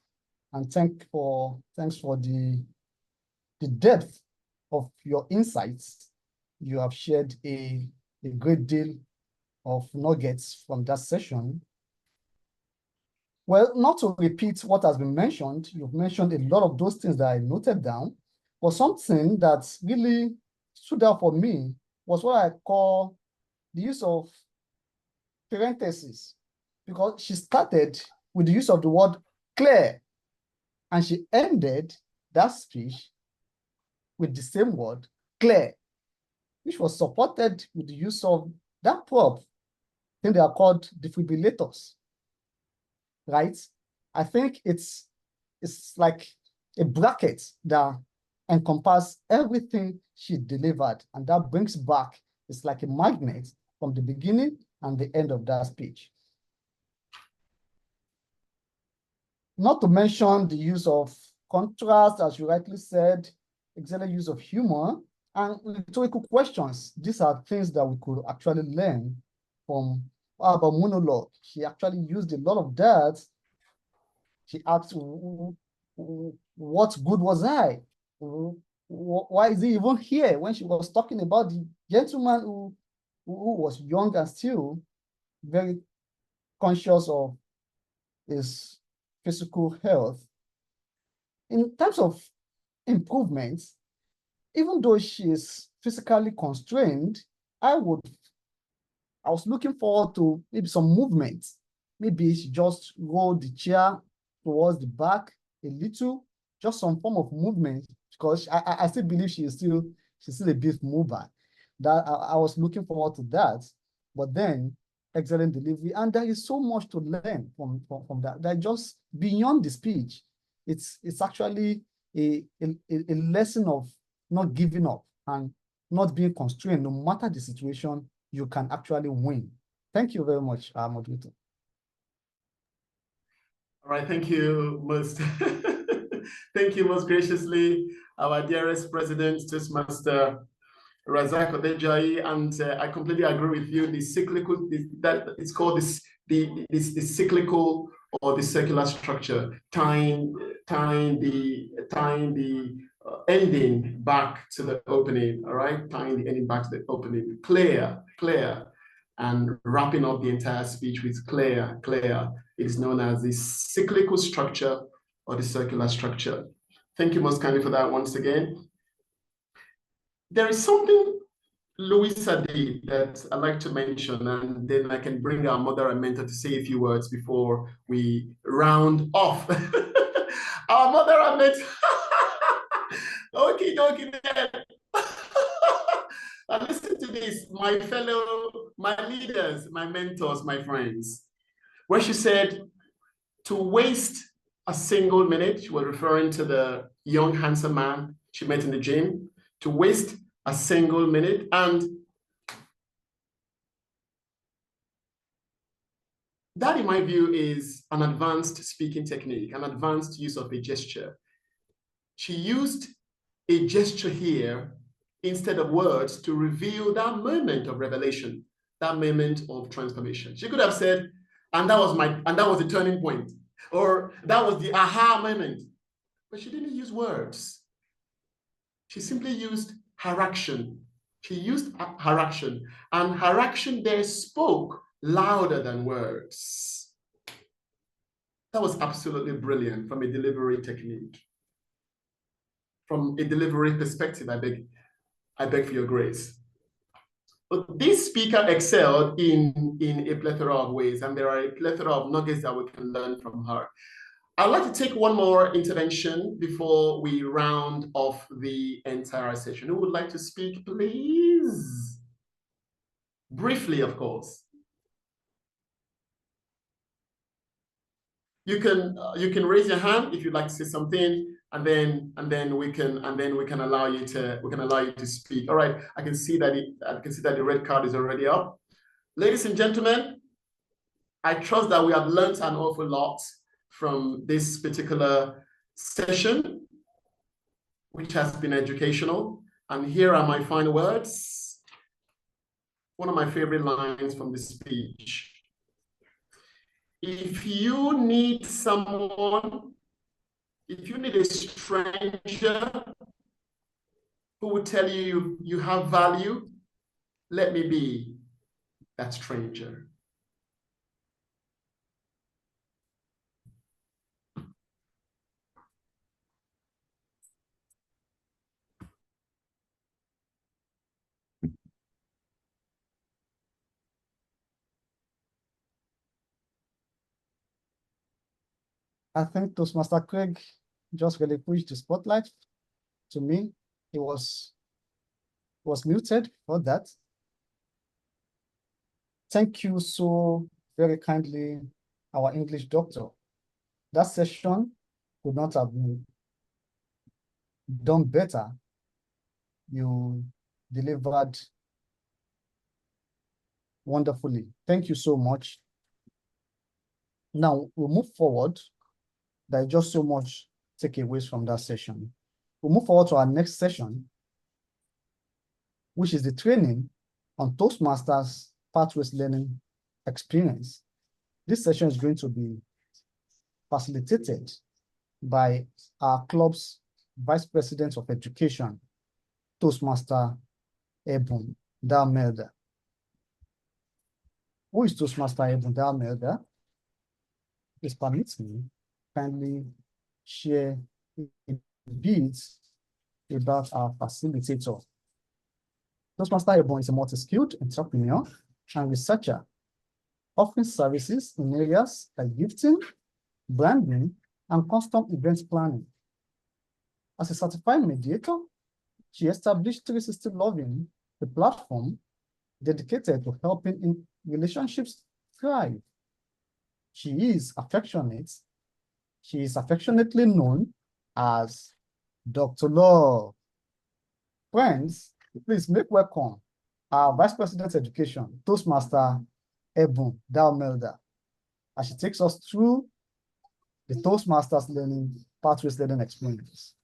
and thanks for the depth of your insights. You have shared a great deal of nuggets from that session. Well, not to repeat what has been mentioned, you've mentioned a lot of those things that I noted down, but something that really stood out for me was what I call the use of parentheses, because she started with the use of the word clear, and she ended that speech with the same word, clear, which was supported with the use of that prop. I think they are called defibrillators, right? I think it's like a bracket that encompasses everything she delivered, and that brings back, it's like a magnet from the beginning and the end of that speech. Not to mention the use of contrast, as you rightly said, excellent use of humor, and rhetorical questions. These are things that we could actually learn from our monologue. She actually used a lot of that. She asked, what good was I? Why is he even here? When she was talking about the gentleman who was young and still very conscious of his physical health. In terms of improvements, even though she is physically constrained, I was looking forward to maybe some movement. Maybe she just rolled the chair towards the back a little, just some form of movement, because I still believe she's still a bit mover. That I was looking forward to that. But then excellent delivery, and there is so much to learn from that. That just beyond the speech, it's actually a lesson of not giving up and not being constrained. No matter the situation, you can actually win. Thank you very much, moderator. All right, thank you most thank you most graciously, our dearest president, Toastmaster Razak Odejayi, and I completely agree with you. The cyclical, that it's called the cyclical or the circular structure, tying the ending back to the opening. All right, tying the ending back to the opening. Clear, and wrapping up the entire speech with clear. It is known as the cyclical structure or the circular structure. Thank you most kindly for that once again. There is something Louisa did that I'd like to mention, and then I can bring our mother and mentor to say a few words before we round off. Our mother and mentor. Okay, then. And listen to this, my leaders, my mentors, my friends. Where she said, to waste a single minute, she was referring to the young, handsome man she met in the gym, to waste a single minute. And that, in my view, is an advanced speaking technique, an advanced use of a gesture. She used a gesture here instead of words to reveal that moment of revelation, that moment of transformation. She could have said, and that was the turning point, or that was the aha moment. But she didn't use words. She simply used her action. She used her action, and her action there spoke louder than words. That was absolutely brilliant from a delivery technique. From a delivery perspective, I beg for your grace. But this speaker excelled in a plethora of ways, and there are a plethora of nuggets that we can learn from her. I'd like to take one more intervention before we round off the entire session. Who would like to speak, please? Briefly, of course. You can raise your hand if you'd like to say something, and then we can allow you to speak. All right, I can see that the red card is already up. Ladies and gentlemen, I trust that we have learned an awful lot from this particular session, which has been educational. And here are my final words. One of my favorite lines from the speech. If you need someone, if you need a stranger who will tell you you have value, let me be that stranger. I think Toastmaster Craig just really pushed the spotlight. To me, he was muted for that. Thank you so very kindly, our English doctor. That session could not have been done better. You delivered wonderfully. Thank you so much. Now we'll move forward. There is just so much takeaways from that session. We'll move forward to our next session, which is the training on Toastmasters Pathways Learning Experience. This session is going to be facilitated by our club's Vice President of Education, Toastmaster Ebun Dalmelda. Who is Toastmaster Ebun Dalmelda? Please permit me kindly share a bit about our facilitator. Toastmaster Ebun is a multi-skilled entrepreneur and researcher offering services in areas like gifting, branding, and custom event planning. As a certified mediator, she established 360 Loving, a platform dedicated to helping in relationships thrive. She is affectionately known as Dr. Love. Friends, please make welcome our Vice President Education, Toastmaster Ebun Dalmelda, as she takes us through the Toastmasters Pathways Learning Experience.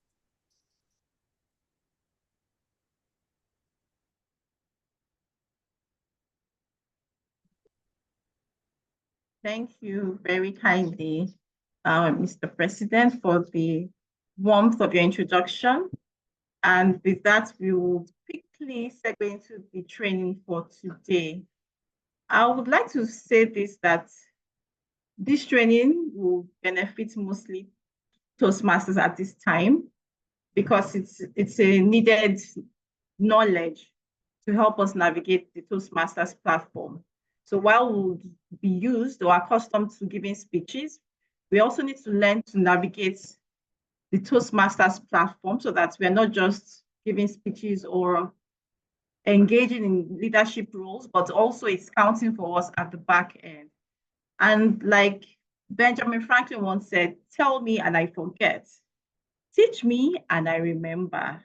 Thank you very kindly, Mr. President, for the warmth of your introduction. And with that, we will quickly segue into the training for today. I would like to say this, that this training will benefit mostly Toastmasters at this time because it's a needed knowledge to help us navigate the Toastmasters platform. So while we'll be used or accustomed to giving speeches, we also need to learn to navigate the Toastmasters platform so that we're not just giving speeches or engaging in leadership roles, but also it's counting for us at the back end. And like Benjamin Franklin once said, tell me and I forget. Teach me and I remember.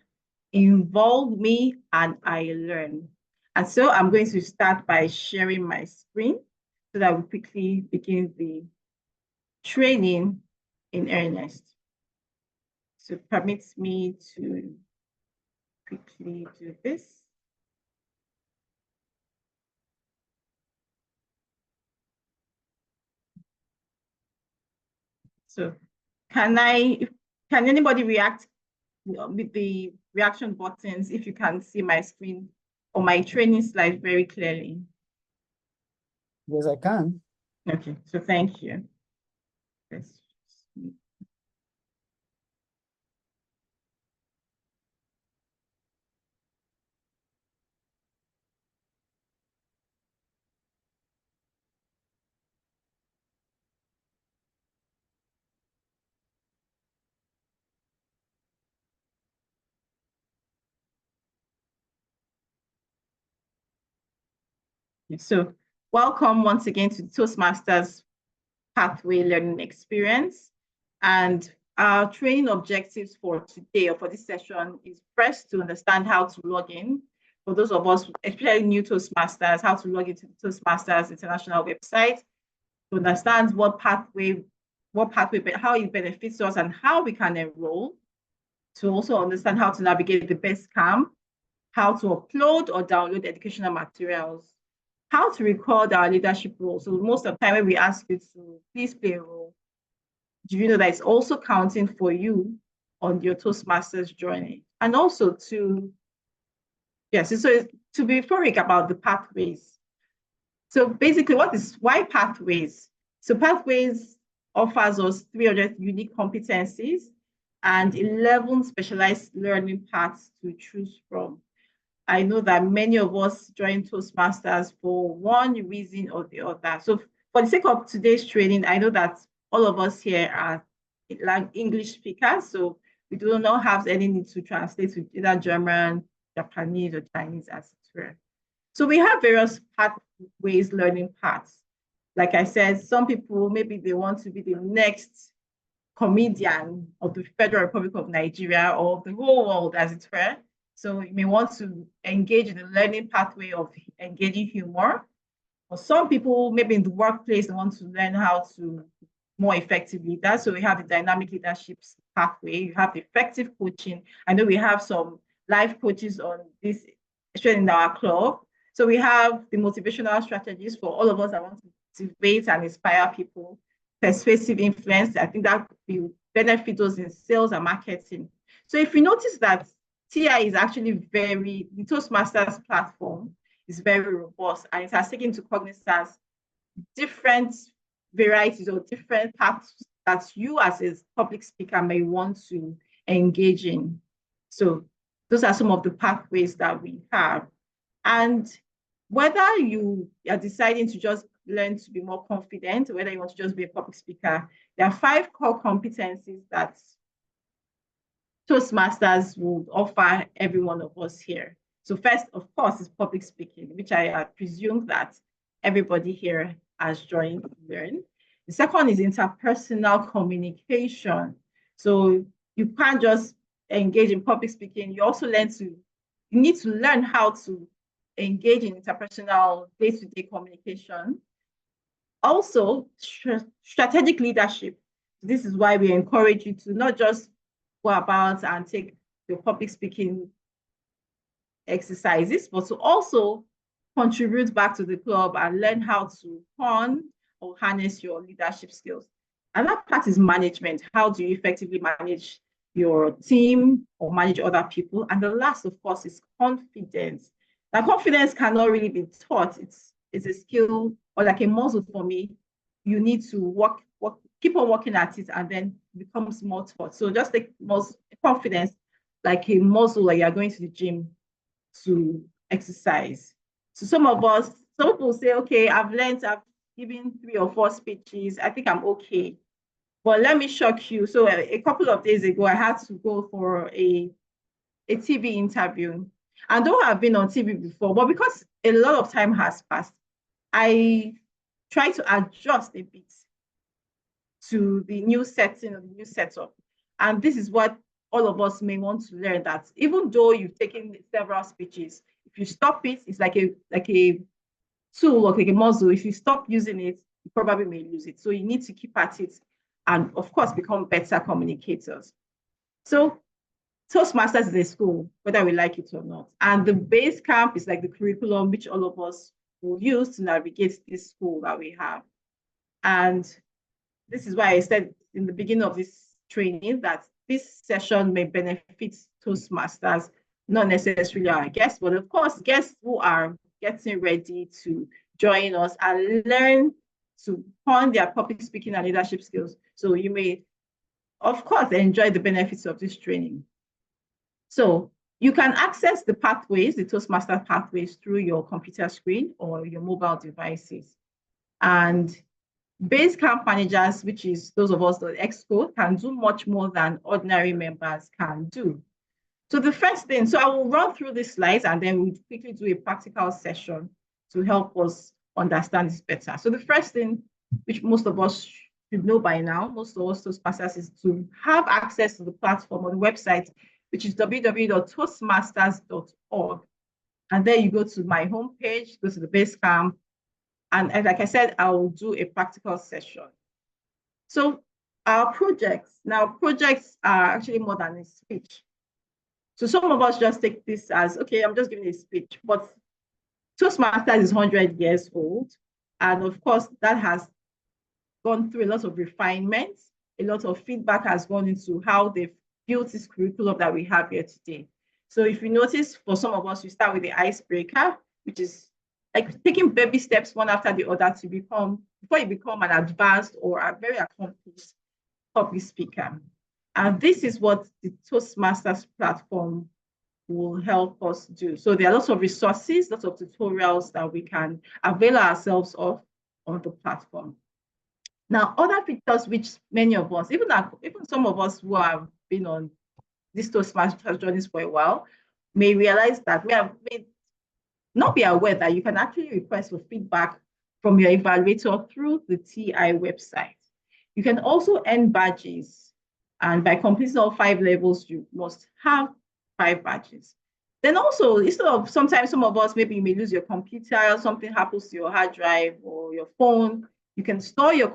Involve me and I learn. And so I'm going to start by sharing my screen so that we quickly begin the training in earnest. So permit me to quickly do this. So can anybody react with the reaction buttons if you can see my screen or my training slides very clearly. Yes, I can. Okay, so thank you. Yes. So welcome once again to Toastmasters Pathway Learning Experience. And our training objectives for today or for this session is first to understand how to log in. For those of us, especially new Toastmasters, how to log into the Toastmasters International website, to understand how it benefits us and how we can enroll, to also understand how to navigate the best camp, how to upload or download educational materials, how to record our leadership role. So most of the time when we ask you to please play a role, do you know that it's also counting for you on your Toastmasters journey? And also to be frank about the pathways. So basically, why pathways? So pathways offers us 300 unique competencies and 11 specialized learning paths to choose from. I know that many of us join Toastmasters for one reason or the other. So for the sake of today's training, I know that all of us here are English speakers, so we do not have any need to translate to either German, Japanese, or Chinese as it were. So we have various pathways, learning paths. Like I said, some people, maybe they want to be the next comedian of the Federal Republic of Nigeria or of the whole world, as it were. So you may want to engage in the learning pathway of engaging humor. For some people, maybe in the workplace, they want to learn how to more effectively. That's so we have the dynamic leadership pathway. You have the effective coaching. I know we have some life coaches on this, especially in our club. So we have the motivational strategies for all of us that want to motivate and inspire people. Persuasive influence, I think that will benefit us in sales and marketing. So if you notice that TI is actually the Toastmasters platform is very robust and it has taken into cognizance different varieties or different paths that you as a public speaker may want to engage in. So those are some of the pathways that we have. And whether you are deciding to just learn to be more confident, whether you want to just be a public speaker, there are 5 core competencies that Toastmasters would offer every one of us here. So first, of course, is public speaking, which I presume that everybody here has joined to learn. The second is interpersonal communication. So you can't just engage in public speaking. You also need to learn how to engage in interpersonal day-to-day communication. Also, strategic leadership. This is why we encourage you to not just go about and take your public speaking exercises, but to also contribute back to the club and learn how to hone or harness your leadership skills. Another part is management. How do you effectively manage your team or manage other people? And the last, of course, is confidence. Now, confidence cannot really be taught. It's a skill or like a muscle for me. You need to keep on working at it and then it becomes more taught. So just take confidence like a muscle, like you're going to the gym to exercise. So some people say, okay, I've given 3 or 4 speeches. I think I'm okay. But let me shock you. So a couple of days ago, I had to go for a TV interview. And though I've been on TV before, but because a lot of time has passed, I try to adjust a bit to the new setting or the new setup. And this is what all of us may want to learn, that even though you've taken several speeches, if you stop it, it's like a tool or like a muscle. If you stop using it, you probably may lose it. So you need to keep at it and of course become better communicators. So Toastmasters is a school, whether we like it or not. And the base camp is like the curriculum which all of us will use to navigate this school that we have. And this is why I said in the beginning of this training that this session may benefit Toastmasters, not necessarily our guests, but of course, guests who are getting ready to join us and learn to hone their public speaking and leadership skills. So you may, of course, enjoy the benefits of this training. So you can access the pathways, the Toastmaster pathways, through your computer screen or your mobile devices. And Basecamp managers, which is those of us that exco, can do much more than ordinary members can do. So the first thing, so I will run through these slides and then we'll quickly do a practical session to help us understand this better. So the first thing, which most of us should know by now, most of us Toastmasters, is to have access to the platform on the website, which is www.toastmasters.org. And then you go to my homepage, go to the Basecamp, and like I said, I will do a practical session. So our projects are actually more than a speech. So some of us just take this as, okay, I'm just giving a speech, but Toastmasters is 100 years old. And of course, that has gone through a lot of refinements. A lot of feedback has gone into how they've built this curriculum that we have here today. So if you notice, for some of us, we start with the icebreaker, which is like taking baby steps one after the other to become, before you become an advanced or a very accomplished public speaker. And this is what the Toastmasters platform will help us do. So there are lots of resources, lots of tutorials that we can avail ourselves of on the platform. Now, other features which many of us, even some of us who have been on this Toastmasters journeys for a while, may realize that may not be aware that you can actually request for feedback from your evaluator through the TI website. You can also earn badges, and by completing all 5 levels, you must have 5 badges. Then also, instead of sometimes some of us, maybe you may lose your computer, or something happens to your hard drive or your phone, you can store your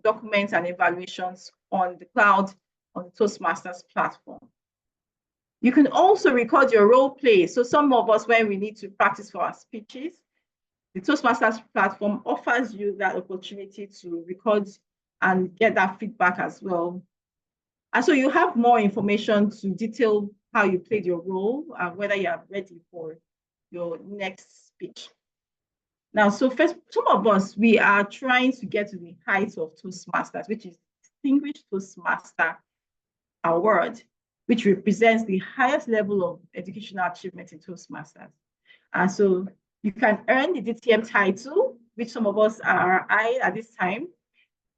documents and evaluations on the cloud on the Toastmasters platform. You can also record your role play. So some of us, when we need to practice for our speeches, the Toastmasters platform offers you that opportunity to record and get that feedback as well. And so you have more information to detail how you played your role and whether you are ready for your next speech. Now, so first, some of us, we are trying to get to the height of Toastmasters, which is Distinguished Toastmaster Award, which represents the highest level of educational achievement in Toastmasters. And so you can earn the DTM title, which some of us are eyeing at this time,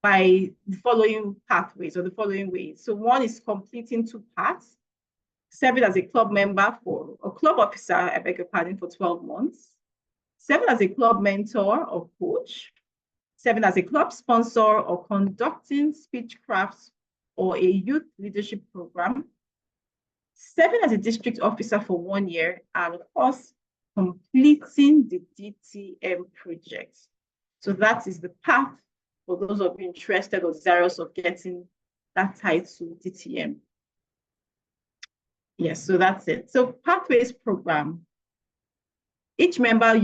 by the following pathways or the following ways. So one is completing 2 parts, serving as a club member for a club officer, I beg your pardon, for 12 months, serving as a club mentor or coach, serving as a club sponsor or conducting speech crafts or a youth leadership program, serving as a district officer for 1 year, and of course, completing the DTM project. So that is the path for those of you interested or desirous of getting that title DTM. Yes, so that's it. So Pathways program. Each member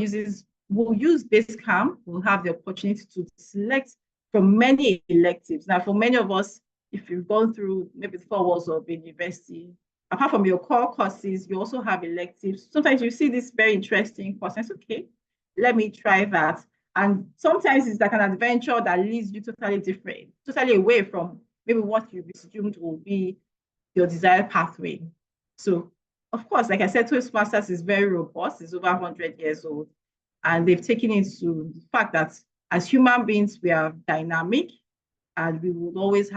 will use Basecamp, will have the opportunity to select from many electives. Now, for many of us, if you've gone through maybe the 4 walls of a university, apart from your core courses, you also have electives. Sometimes you see this very interesting course, and it's okay, let me try that. And sometimes it's like an adventure that leads you totally away from maybe what you've assumed will be your desired pathway. So, of course, like I said, Toastmasters is very robust. It's over 100 years old. And they've taken into the fact that as human beings, we are dynamic and we will always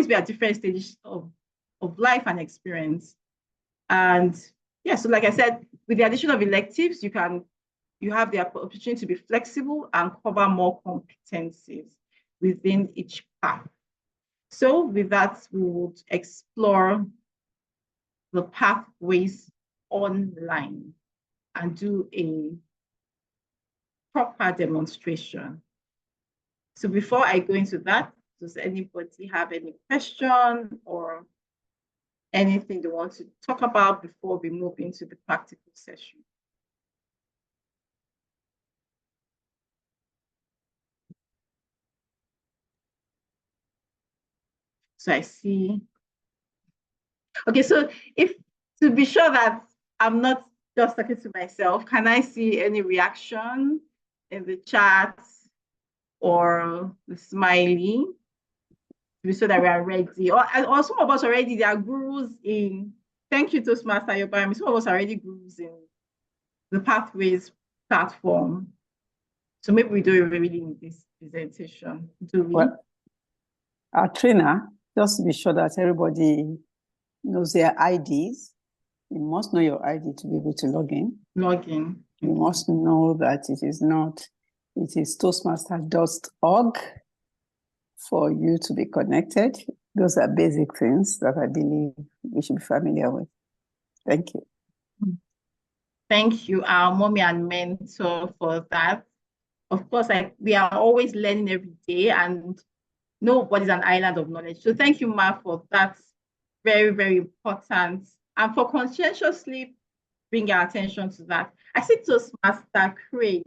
be at different stages of life and experience. And yeah, so like I said, with the addition of electives, you have the opportunity to be flexible and cover more competencies within each path. So with that, we would explore the pathways online and do a proper demonstration. So before I go into that, does anybody have any question or anything they want to talk about before we move into the practical session? So I see. Okay, so if to be sure that I'm not just talking to myself, can I see any reaction in the chat or the smiley? To be sure that we are ready. Or some of us already, they are gurus in, thank you, Toastmaster Yobami. Some of us are already gurus in the Pathways platform. So maybe we do a really in this presentation, do we? Well, our trainer, just to be sure that everybody knows their IDs. You must know your ID to be able to log in. Log in. You must know that it is toastmasters.org for you to be connected. Those are basic things that I believe we should be familiar with. Thank you. Thank you, our mommy and mentor, for that. Of course, we are always learning every day, and nobody's an island of knowledge. So thank you, Ma, for that. Very, very important. And for conscientiously bringing our attention to that. I see Toastmaster Craig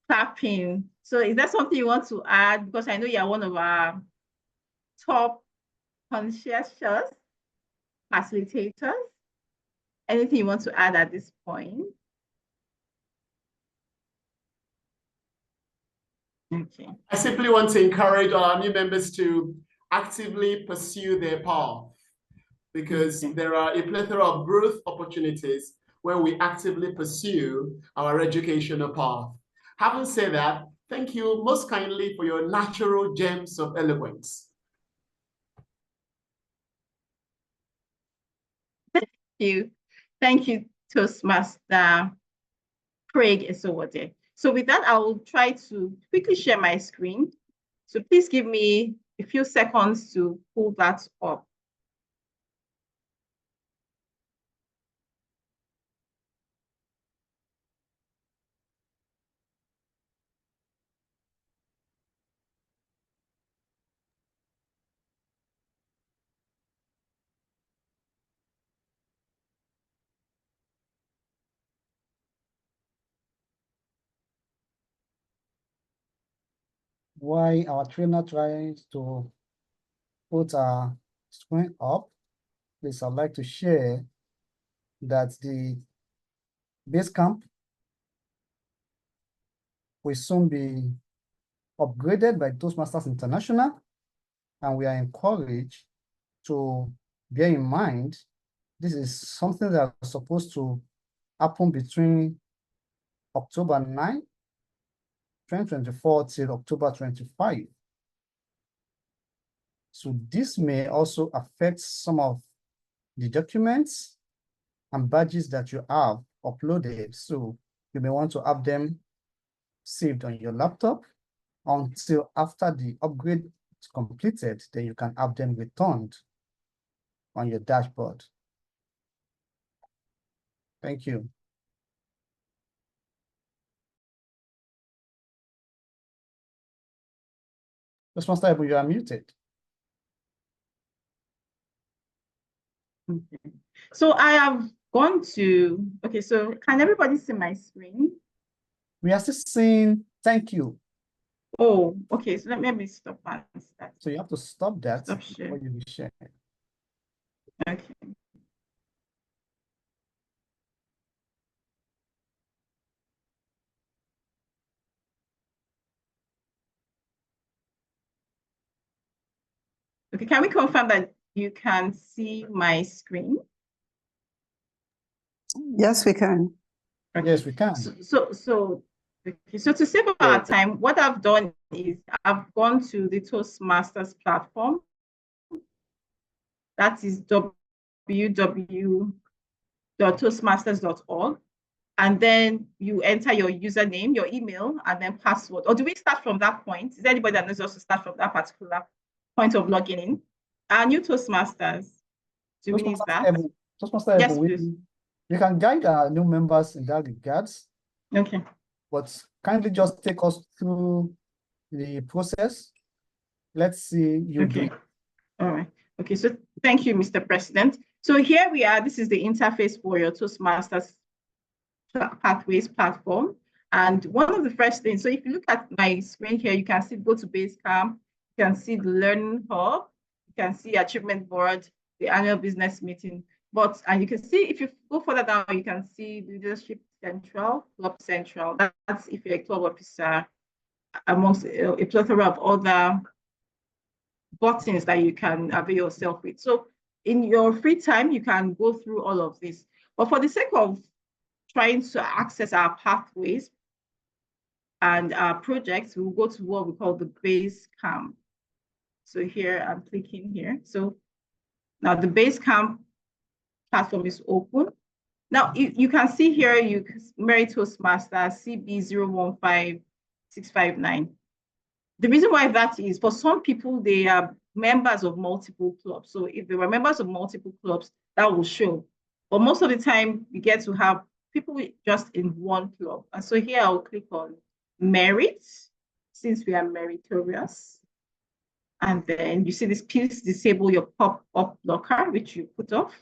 clapping. So is there something you want to add? Because I know you're one of our top conscientious facilitators. Anything you want to add at this point? Okay. I simply want to encourage our new members to actively pursue their path, because there are a plethora of growth opportunities when we actively pursue our educational path. Having said that, thank you most kindly for your natural gems of eloquence. Thank you, Toastmaster Craig Esowode. So with that, I will try to quickly share my screen. So please give me a few seconds to pull that up. Why our trainer tries to put our screen up, please, I'd like to share that the base camp will soon be upgraded by Toastmasters International, and we are encouraged to bear in mind this is something that is supposed to happen between October 9, 2024 till October 25. So this may also affect some of the documents and badges that you have uploaded. So you may want to have them saved on your laptop until after the upgrade is completed, then you can have them returned on your dashboard. Thank you. Toastmaster, you are muted. Okay. So I have gone to, okay, so can everybody see my screen? We are still saying thank you. Oh, okay, so let me stop that. So you have to stop that before you will share. Okay. Okay, can we confirm that you can see my screen? Yes, we can. Okay. Yes, we can. So to save our time, what I've done is I've gone to the Toastmasters platform. That is www.toastmasters.org. And then you enter your username, your email, and then password. Or do we start from that point? Is there anybody that knows us to start from that particular point of logging in? Our new Toastmasters, do we need that? Toastmaster, yes, please. We can guide our new members in that regards. Okay. But kindly just take us through the process. Let's see you do it. All right. Okay, so thank you, Mr. President. So here we are. This is the interface for your Toastmasters Pathways platform. And one of the first things, so if you look at my screen here, you can see go to Basecamp, you can see the Learning Hub, you can see Achievement Board, the annual business meeting. But, and you can see, if you go further down, you can see Leadership Central, Club Central. That's if you're a club officer, amongst a plethora of other buttons that you can avail yourself with. So in your free time, you can go through all of this. But for the sake of trying to access our pathways and our projects, we'll go to what we call the Basecamp. So here, I'm clicking here. So now the Basecamp platform is open. Now you can see here, you Mary Toastmaster CB015659. The reason why that is, for some people, they are members of multiple clubs. So if they were members of multiple clubs, that will show. But most of the time, we get to have people just in one club. And so here I'll click on merit, since we are meritorious. And then you see this, please disable your pop-up blocker, which you put off.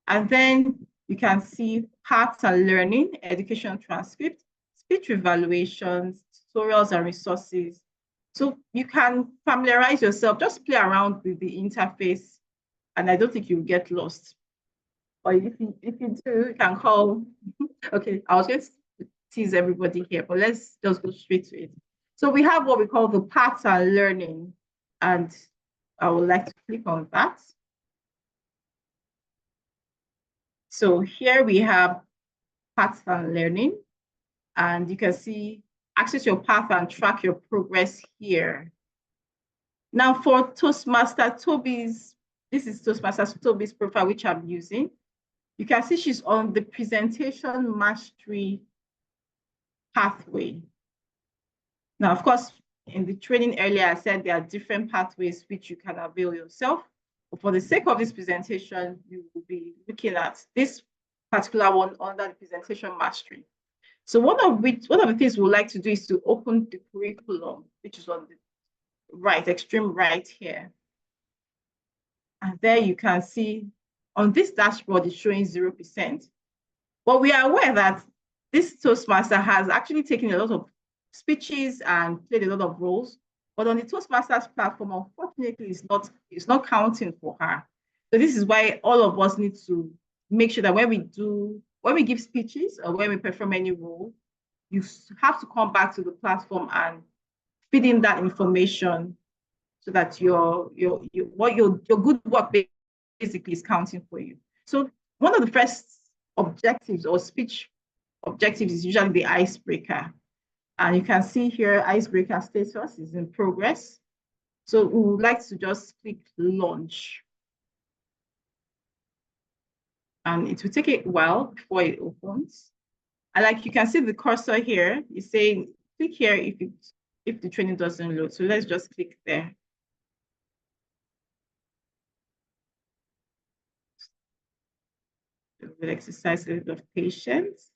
And then you can see paths and learning, education transcript, speech evaluations, tutorials and resources. So you can familiarize yourself, just play around with the interface, and I don't think you'll get lost. Or if you do, you can call. Okay, I was going to tease everybody here, but let's just go straight to it. So we have what we call the paths and learning, and I would like to click on that. So here we have paths and learning, and you can see access your path and track your progress here. Now for Toastmaster Toby's, this is Toastmaster Toby's profile, which I'm using. You can see she's on the presentation mastery pathway. Now, of course, in the training earlier, I said there are different pathways which you can avail yourself. But for the sake of this presentation, you will be looking at this particular one under the presentation mastery. So one of the things we would like to do is to open the curriculum, which is on the right, extreme right here. And there you can see on this dashboard, it's showing 0%. But we are aware that this Toastmaster has actually taken a lot of speeches and played a lot of roles. But on the Toastmasters platform, unfortunately, it's not counting for her. So this is why all of us need to make sure that when we give speeches or when we perform any role, you have to come back to the platform and feed in that information so that your good work basically is counting for you. So one of the first objectives or speech objectives is usually the icebreaker. And you can see here, icebreaker status is in progress. So we would like to just click launch. And it will take a while before it opens. And like you can see the cursor here, it's saying click here if the training doesn't load. So let's just click there. We'll exercise a little bit of patience.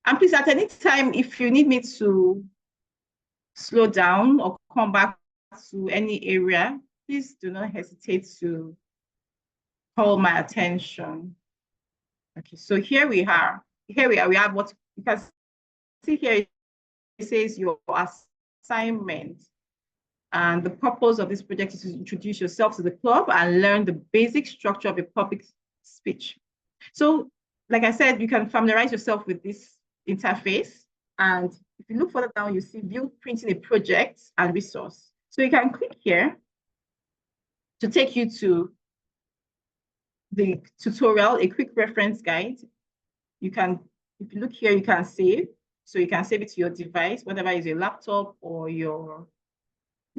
And please, at any time, if you need me to slow down or come back to any area, please do not hesitate to call my attention. Okay, so here we are. We have what you can see here. It says your assignment. And the purpose of this project is to introduce yourself to the club and learn the basic structure of a public speech. So, like I said, you can familiarize yourself with this interface. And if you look further down, you see view printing a project and resource. So you can click here to take you to the tutorial, a quick reference guide. You can, if you look here, you can save. So you can save it to your device, whatever is your laptop or your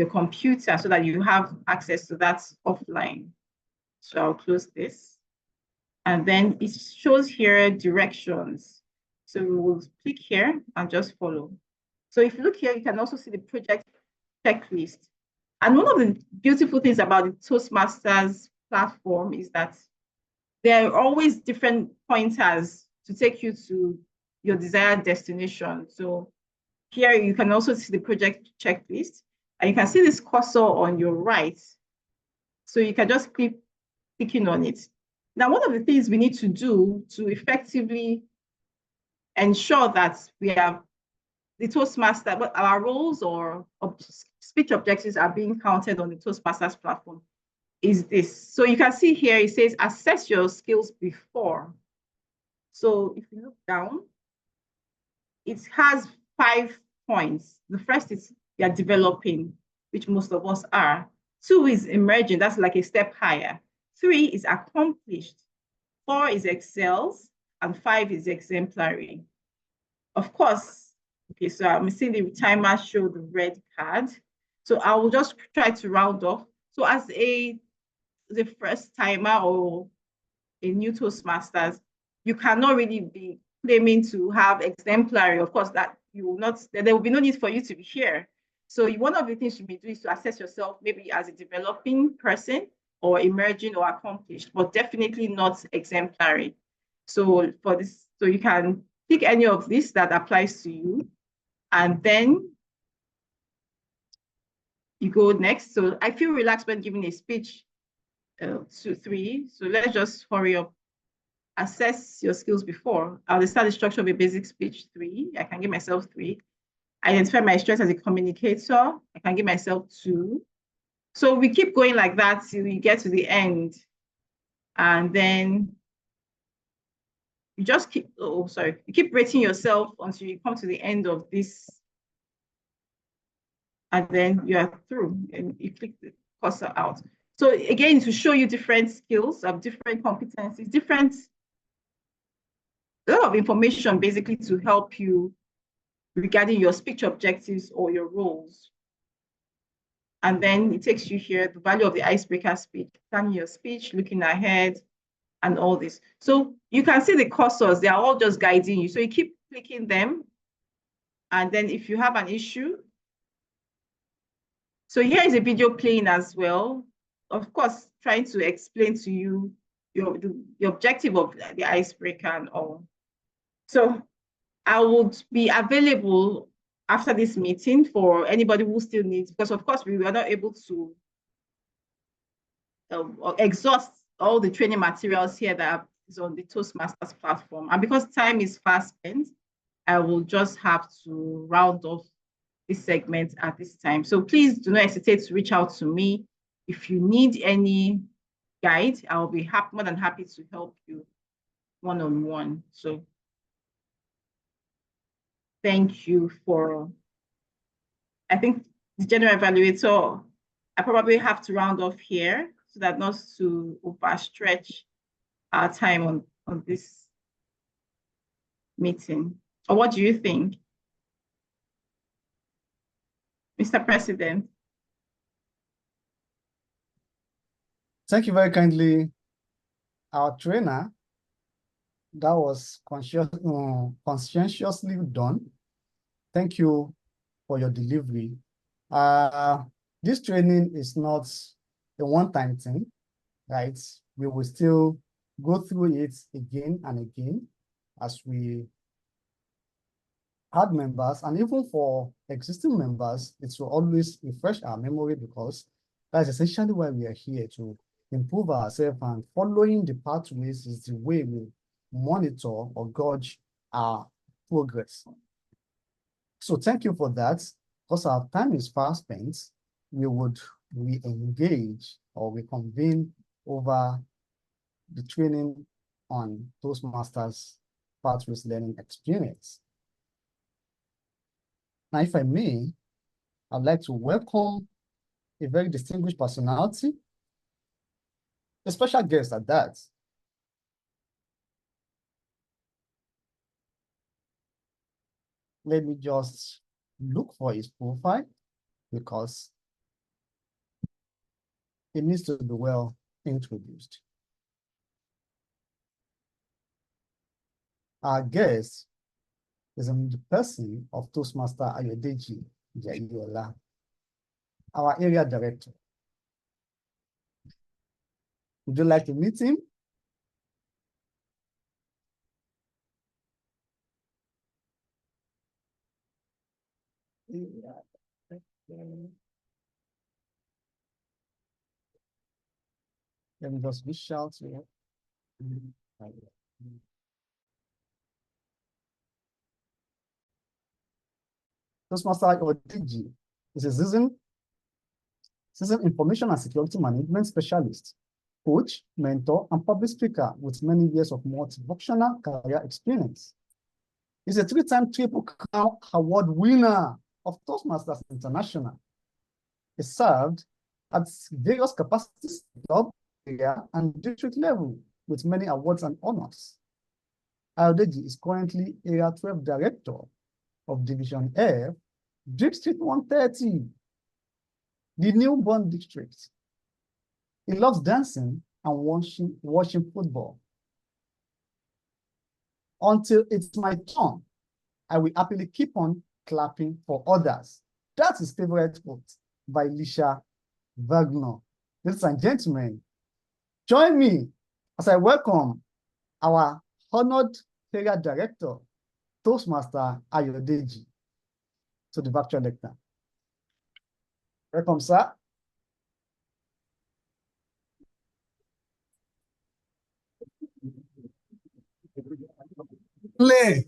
computer, so that you have access to that offline. So I'll close this. And then it shows here directions. So we will click here and just follow. So if you look here, you can also see the project checklist. And one of the beautiful things about the Toastmasters platform is that there are always different pointers to take you to your desired destination. So here you can also see the project checklist, and you can see this cursor on your right. So you can just keep clicking on it. Now, one of the things we need to do to effectively ensure that we have the Toastmaster, but our roles or speech objectives are being counted on the Toastmasters platform is this. So you can see here, it says assess your skills before. So if you look down, it has 5 points. The first is you're developing, which most of us are. 2 is emerging, that's like a step higher. 3 is accomplished. 4 is excels, and 5 is exemplary. Of course, okay, so I'm seeing the timer show the red card. So I will just try to round off. So as the first timer or a new Toastmasters, you cannot really be claiming to have exemplary. Of course, that you will not, there will be no need for you to be here. So one of the things you be doing is to assess yourself maybe as a developing person or emerging or accomplished, but definitely not exemplary. So for this, so you can pick any of this that applies to you, and then you go next. So I feel relaxed when giving a speech to 3. So let's just hurry up. Assess your skills before. I'll understand the structure of a basic speech, 3. I can give myself 3. Identify my strengths as a communicator. I can give myself 2. So we keep going like that till we get to the end. And then you just keep, you keep rating yourself until you come to the end of this. And then you are through and you click the cursor out. So again, to show you different skills of different competencies, a lot of information basically to help you regarding your speech objectives or your roles. And then it takes you here, the value of the icebreaker speech, planning your speech, looking ahead, and all this. So you can see the cursors, they are all just guiding you. So you keep clicking them. And then if you have an issue, so here is a video playing as well. Of course, trying to explain to you the objective of the icebreaker and all. So I would be available after this meeting for anybody who still needs, because of course we were not able to exhaust all the training materials here that is on the Toastmasters platform. And because time is fast spent, I will just have to round off this segment at this time. So please do not hesitate to reach out to me. If you need any guide, I'll be more than happy to help you one-on-one. So thank you for, I think the general evaluator, I probably have to round off here so that not to overstretch our time on this meeting. Or what do you think, Mr. President? Thank you very kindly, our trainer. That was conscientiously done. Thank you for your delivery. This training is not a one-time thing, right? We will still go through it again and again as we add members, and even for existing members, it will always refresh our memory, because that's essentially why we are here, to improve ourselves, and following the pathways is the way we monitor or gauge our progress. So thank you for that. Because our time is fast spent, we would re-engage or reconvene over the training on Toastmasters Pathways Learning Experience. Now, if I may, I'd like to welcome a very distinguished personality, a special guest at that. Let me just look for his profile, because it needs to be well introduced. Our guest is the person of Toastmaster Ayodeji Jayola, our area director. Would you like to meet him? Let me just reach out to him. Toastmaster Ayodeji is a seasoned system information and security management specialist, coach, mentor, and public speaker with many years of multifunctional career experience. He's a three-time Triple Crown Award winner of Toastmasters International. He served at various capacities, club, area, and district level with many awards and honors. Ayodeji is currently Area 12 Director of Division F, District 130, the newborn district. He loves dancing and watching football. Until it's my turn, I will happily keep on clapping for others. That's his favorite quote by Lisha Wagner. Ladies and gentlemen, join me as I welcome our honored area director, Toastmaster Ayodeji, to the virtual lecture. Welcome, sir. Play.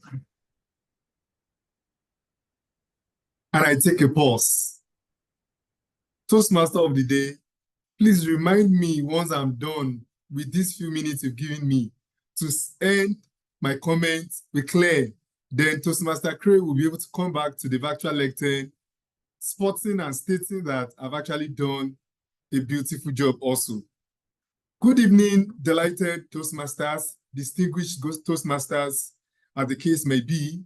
And I take a pause. Toastmaster of the day, please remind me once I'm done with these few minutes you've given me to end my comments with Claire. Then Toastmaster Craig will be able to come back to the virtual lecture, sporting and stating that I've actually done a beautiful job also. Good evening, delighted Toastmasters, distinguished Toastmasters, as the case may be.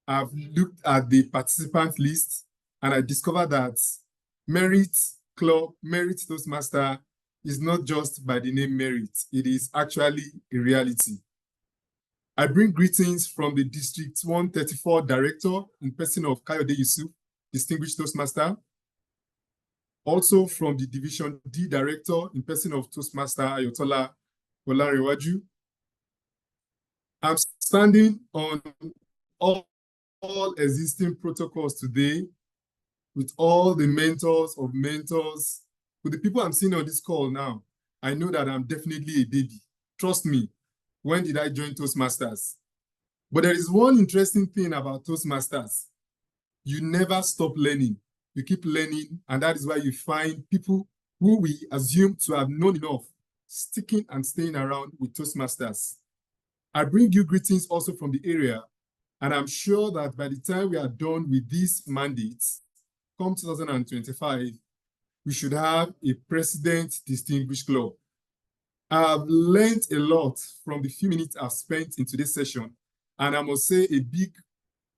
I've looked at the participant list and I discovered that Merit Club, Merit Toastmaster is not just by the name Merit, it is actually a reality. I bring greetings from the District 134 Director in person of Kayode Yusuf, distinguished Toastmaster. Also from the Division D Director in person of Toastmaster Ayotola Olarewaju. I'm standing on all existing protocols today with all the mentors of mentors. With the people I'm seeing on this call now, I know that I'm definitely a baby. Trust me, when did I join Toastmasters? But there is one interesting thing about Toastmasters. You never stop learning. You keep learning, and that is why you find people who we assume to have known enough, sticking and staying around with Toastmasters. I bring you greetings also from the area, and I'm sure that by the time we are done with these mandates, come 2025, we should have a President Distinguished Club. I've learned a lot from the few minutes I've spent in today's session, and I must say a big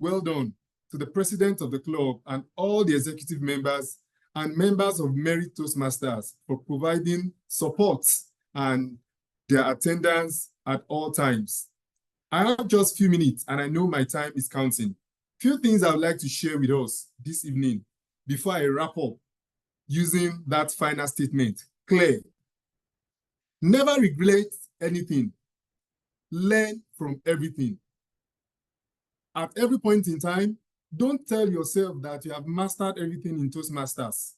well done to the president of the club and all the executive members and members of Merit Toastmasters for providing support and their attendance at all times. I have just a few minutes and I know my time is counting. Few things I would like to share with us this evening before I wrap up using that final statement. Clear. Never regret anything. Learn from everything. At every point in time, don't tell yourself that you have mastered everything in Toastmasters.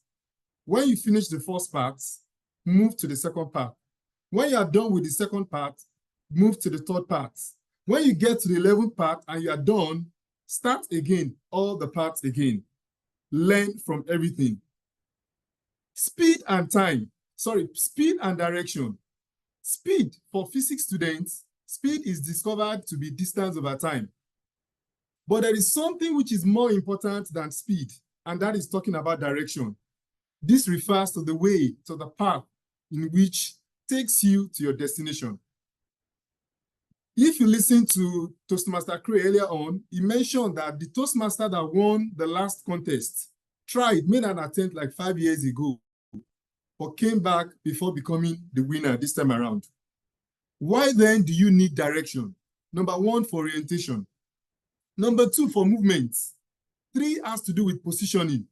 When you finish the first part, move to the second part. When you are done with the second part, move to the third part. When you get to the 11th part and you are done, start again, all the parts again. Learn from everything. Speed and direction. Speed for physics students, speed is discovered to be distance over time. But there is something which is more important than speed, and that is talking about direction. This refers to the way, to the path in which takes you to your destination. If you listen to Toastmaster Craig earlier on, he mentioned that the Toastmaster that won the last contest made an attempt like 5 years ago, but came back before becoming the winner this time around. Why then do you need direction? Number 1, for orientation. Number 2, for movement. 3 has to do with positioning.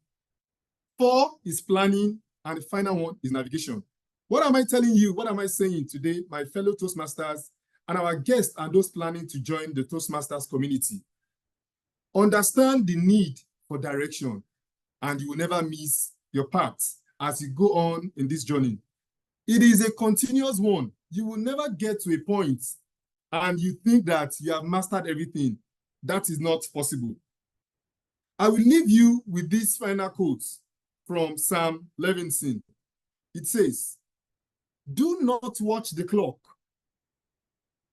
4 is planning, and the final one is navigation. What am I telling you? What am I saying today, my fellow Toastmasters and our guests and those planning to join the Toastmasters community? Understand the need for direction, and you will never miss your path as you go on in this journey. It is a continuous one. You will never get to a point and you think that you have mastered everything. That is not possible. I will leave you with these final quotes. from Sam Levinson. It says, do not watch the clock.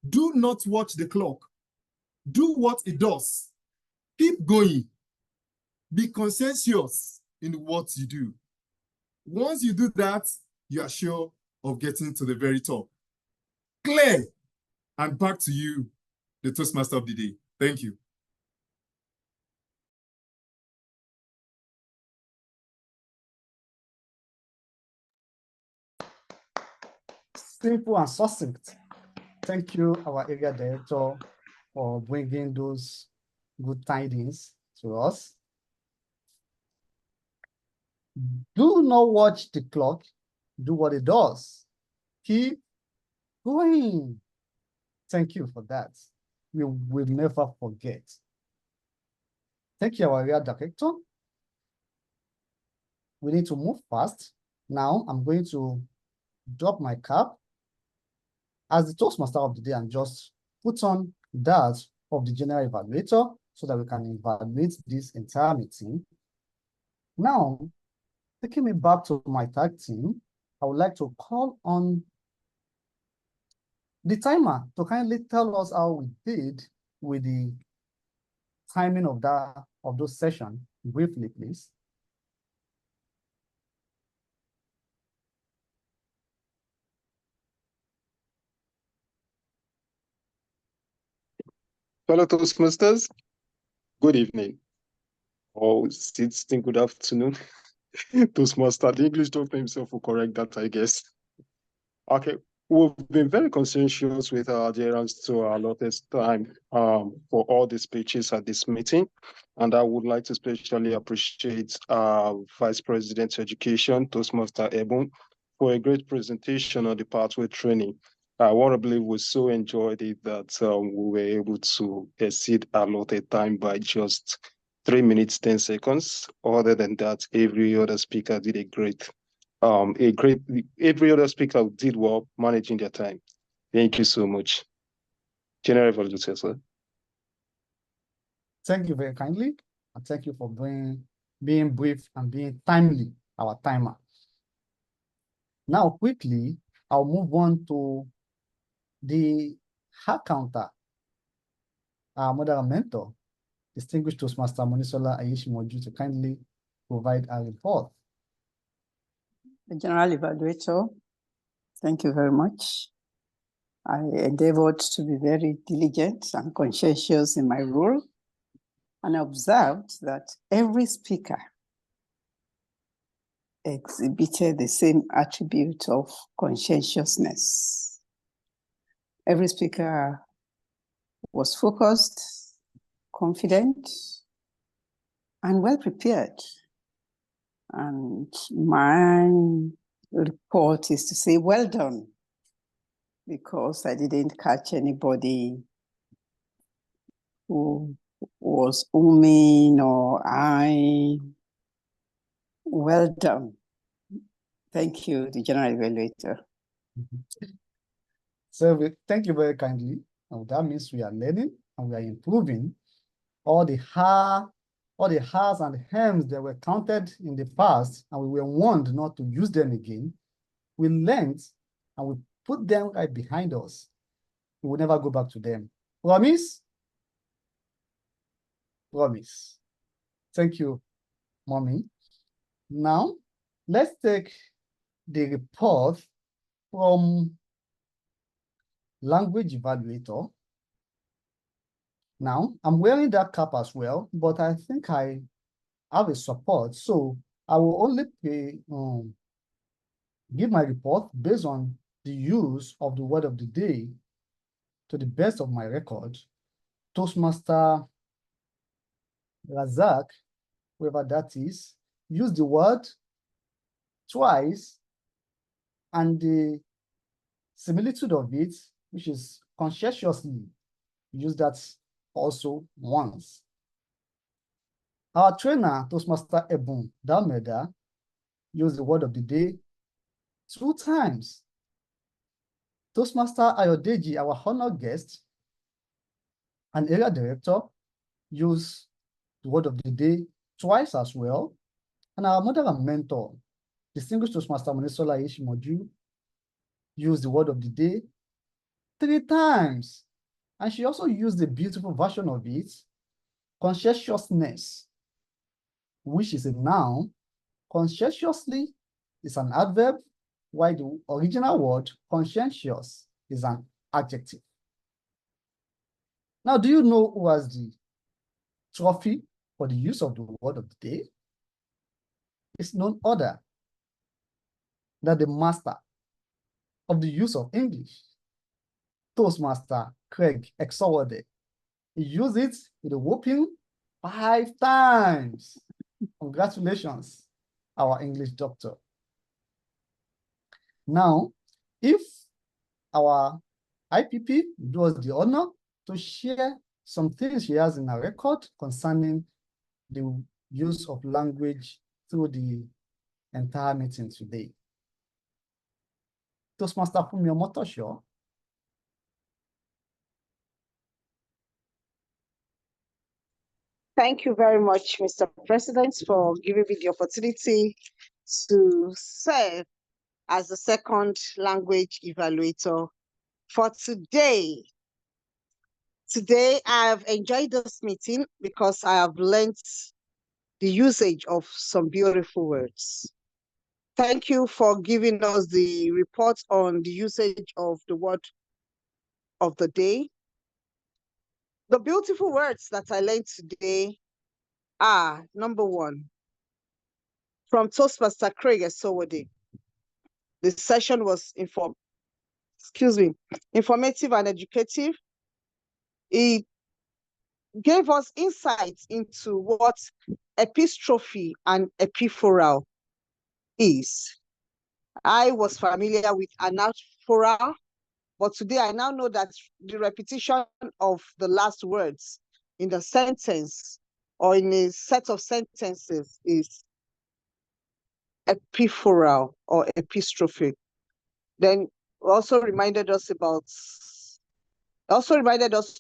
Do not watch the clock. Do what it does. Keep going. Be conscientious in what you do. Once you do that, you are sure of getting to the very top. Clear. And back to you, the Toastmaster of the day. Thank you. Simple and succinct. Thank you, our area director, for bringing those good tidings to us. Do not watch the clock. Do what it does. Keep going. Thank you for that. We will never forget. Thank you, our area director. We need to move fast. Now I'm going to drop my cap as the Toastmaster of the day and just put on that of the general evaluator so that we can evaluate this entire meeting. Now, taking me back to my tag team, I would like to call on the timer to kindly tell us how we did with the timing of those sessions briefly, please. Fellow Toastmasters, good evening. Or it's good afternoon. Toastmaster, the English doctor himself will correct that, I guess. Okay, we've been very conscientious with our adherence to our allotted time for all the speeches at this meeting. And I would like to especially appreciate Vice President Education, Toastmaster Ebon, for a great presentation on the pathway training. I want to believe we so enjoyed it that we were able to exceed allotted time by just 3 minutes, 10 seconds. Other than that, every other speaker did every other speaker did well managing their time. Thank you so much. General Evaluator, sir. Thank you very kindly. And thank you for being brief and being timely, our timer. Now, quickly, I'll move on to the hack counter. Our mother and mentor, distinguished Toastmaster Monisola Ayeshimoju, to kindly provide a report. The General Evaluator, thank you very much. I endeavored to be very diligent and conscientious in my role, and observed that every speaker exhibited the same attribute of conscientiousness. Every speaker was focused, confident, and well prepared. And my report is to say, well done, because I didn't catch anybody who was umming or I. Well done. Thank you, the General Evaluator. So thank you very kindly. And that means we are learning and we are improving. All the ha's and hems that were counted in the past, and we were warned not to use them again. We learned and we put them right behind us. We will never go back to them. Promise? Promise. Thank you, Mommy. Now, let's take the report from language evaluator. Now, I'm wearing that cap as well, but I think I have a support, so I will only give my report based on the use of the word of the day to the best of my record. Toastmaster Razak, whoever that is, used the word twice, and the similitude of it, which is conscientiously, use that also once. Our trainer, Toastmaster Ebon Dalmeda, used the word of the day 2 times. Toastmaster Ayodeji, our honored guest and area director, used the word of the day twice as well. And our mother and mentor, distinguished Toastmaster Monesola Ishimoju, used the word of the day 3 times. And she also used a beautiful version of it, conscientiousness, which is a noun. Conscientiously is an adverb, while the original word conscientious is an adjective. Now, do you know who has the trophy for the use of the word of the day? It's none other than the master of the use of English, Toastmaster Craig Exowode. He used it with a whopping 5 times. Congratulations, our English doctor. Now, if our IPP does the honor to share some things she has in her record concerning the use of language through the entire meeting today. Toastmaster Fumi Omotosho. Thank you very much, Mr. President, for giving me the opportunity to serve as the second language evaluator for today. Today, I have enjoyed this meeting because I have learned the usage of some beautiful words. Thank you for giving us the report on the usage of the word of the day. The beautiful words that I learned today are, number one, from Toastmaster Craig Esowode. The session was informative and educative. It gave us insights into what epistrophe and epiphoral is. I was familiar with anaphora, but today I now know that the repetition of the last words in the sentence or in a set of sentences is epiphoral or epistrophe. Then also reminded us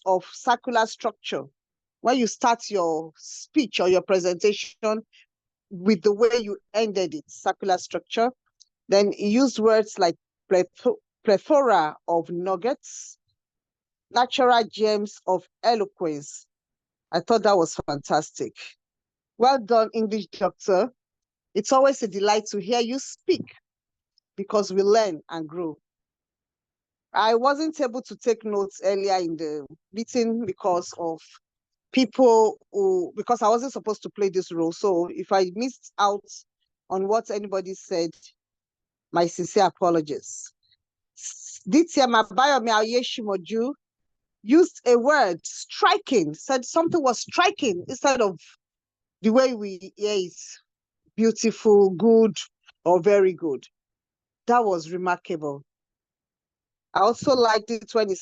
of circular structure. When you start your speech or your presentation with the way you ended it, circular structure, then he used words like plethora of nuggets, natural gems of eloquence. I thought that was fantastic. Well done, English doctor. It's always a delight to hear you speak because we learn and grow. I wasn't able to take notes earlier in the meeting because I wasn't supposed to play this role. So if I missed out on what anybody said, my sincere apologies. Ditya Mabayomi Ayeshimoju used a word, striking, said something was striking instead of the way we hear it, beautiful, good, or very good. That was remarkable. I also liked it when he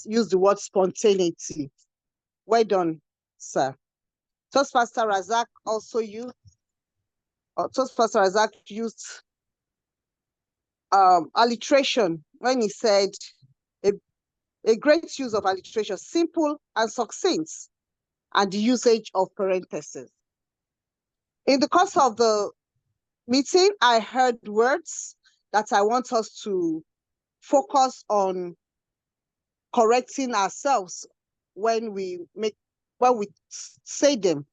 used the word spontaneity. Well done, sir. Toastmaster Razak used alliteration when he said a great use of alliteration, simple and succinct, and the usage of parentheses. In the course of the meeting, I heard words that I want us to focus on correcting ourselves when we say them.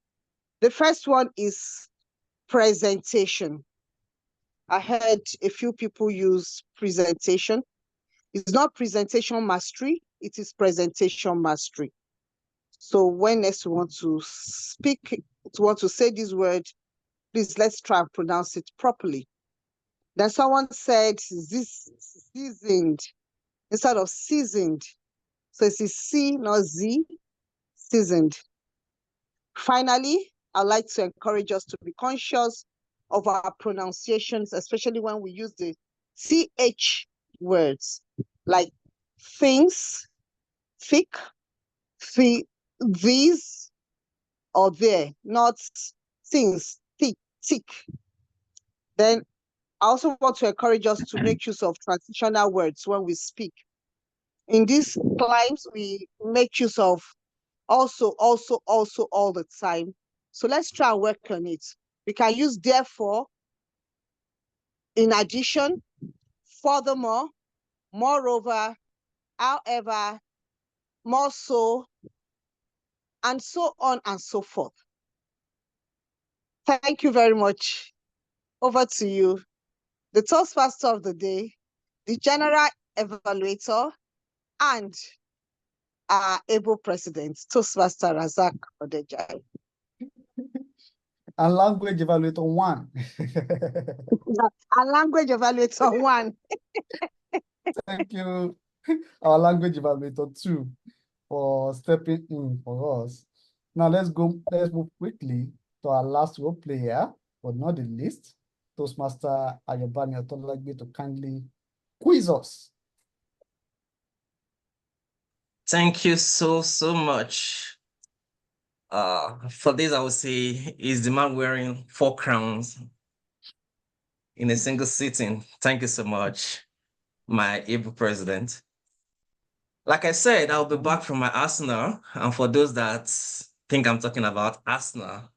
The first one is presentation. I heard a few people use presentation. It's not presentation mastery, it is presentation mastery. So when next we want to say this word, please let's try and pronounce it properly. Then someone said seasoned instead of seasoned. So it's C, not Z, seasoned. Finally, I'd like to encourage us to be conscious of our pronunciations, especially when we use the CH words, like things, thick, these, or there, not things, thick. Then I also want to encourage us to make use of transitional words when we speak. In these climes, we make use of also all the time. So let's try and work on it. We can use therefore, in addition, furthermore, moreover, however, more so, and so on and so forth. Thank you very much. Over to you, the Toastmaster of the day, the General Evaluator, and our able President, Toastmaster Razak Odejai. And language evaluator 1. And language evaluator 1. Thank you, our language evaluator 2, for stepping in for us. Now let's move quickly to our last role player, but not the least, Toastmaster Ayobami Otolagbe, to kindly quiz us. Thank you so much. For this, I would say, is the man wearing 4 crowns in a single sitting. Thank you so much, my able president. Like I said, I'll be back from my Arsenal. And for those that think I'm talking about Arsenal,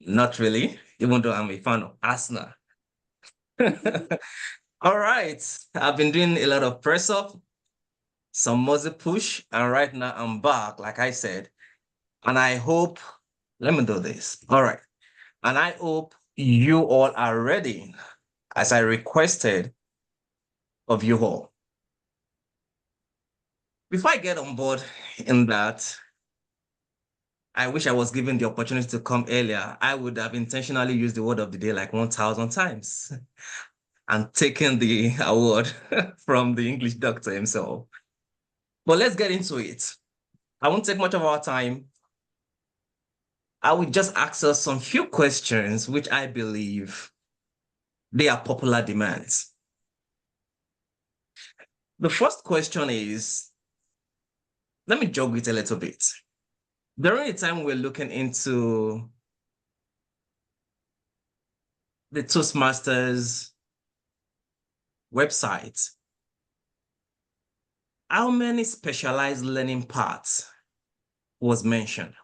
not really, even though I'm a fan of Arsenal. All right, I've been doing a lot of press up, some muscle push, and right now I'm back, like I said. And I hope, let me do this. All right. And I hope you all are ready, as I requested of you all. Before I get on board in that, I wish I was given the opportunity to come earlier. I would have intentionally used the word of the day like 1,000 times and taken the award from the English doctor himself. But let's get into it. I won't take much of our time. I will just ask us some few questions, which I believe they are popular demands. The first question is, let me jog it a little bit. During the time we're looking into the Toastmasters website, how many specialized learning paths was mentioned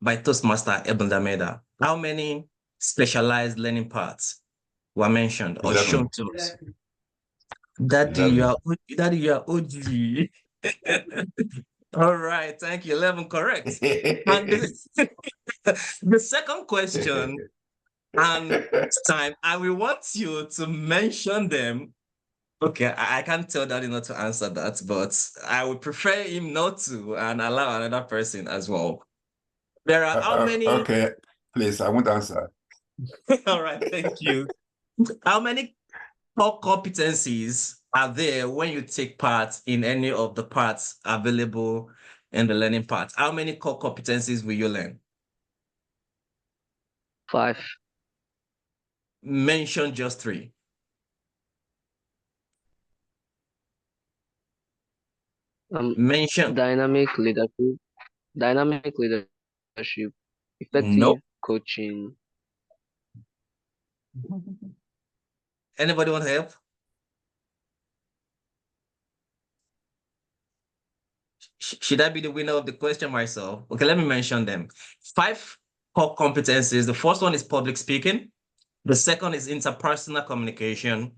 by Toastmaster Eben Dameda? How many specialized learning paths were mentioned or 11. shown to us? Daddy, you are OG. All right, thank you. 11, correct. And the second question, and this time I will want you to mention them. Okay, I can't tell Daddy not to answer that, but I would prefer him not to and allow another person as well. There are how many? Okay, please, I won't answer. All right, thank you. How many core competencies are there when you take part in any of the parts available in the learning part? How many core competencies will you learn? 5. Mention just 3. Mention. Dynamic leadership, effective Nope. coaching. Anybody want to help? Should I be the winner of the question myself? Okay, let me mention them. 5 core competencies. The first one is public speaking. The second is interpersonal communication.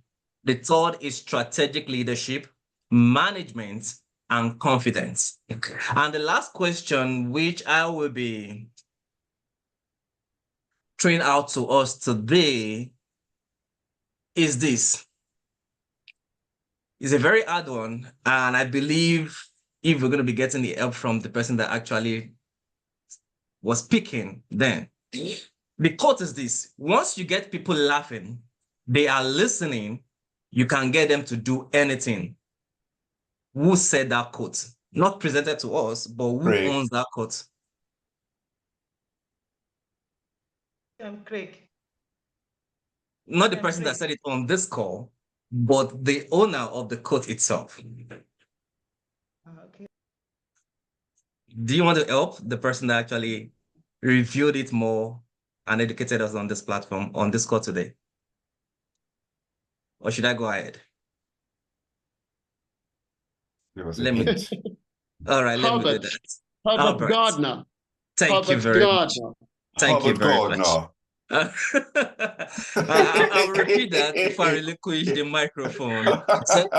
The third is strategic leadership, management, and confidence. And the last question, which I will be throwing out to us today, is this. It's a very hard one, and I believe if we're going to be getting the help from the person that actually was speaking, then the quote is this: once you get people laughing, they are listening, you can get them to do anything. Who said that quote? Not presented to us, but who owns that quote? Craig. Not the person that said it on this call, but the owner of the quote itself. Okay. Do you want to help the person that actually reviewed it more and educated us on this platform, on this call today? Or should I go ahead? Let me. All right, let me do that. Herbert Gardner. Thank you very much. Thank you very much. I'll repeat that before I relinquish the microphone. So,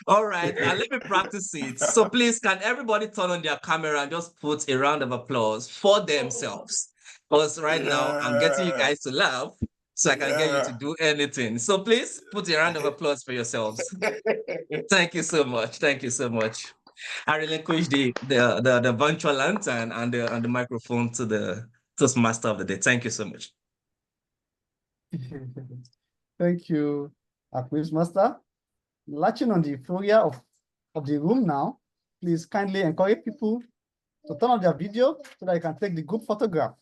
all right, let me practice it. So please, can everybody turn on their camera and just put a round of applause for themselves? Because right now I'm getting you guys to laugh so I can get you to do anything. So please put a round of applause for yourselves. Thank you so much. Thank you so much. I relinquish the virtual lantern and the microphone to the Toastmaster of the day. Thank you so much. Thank you, Quizmaster. Latching on the euphoria of the room now, please kindly encourage people to turn on their video so that you can take the group photograph.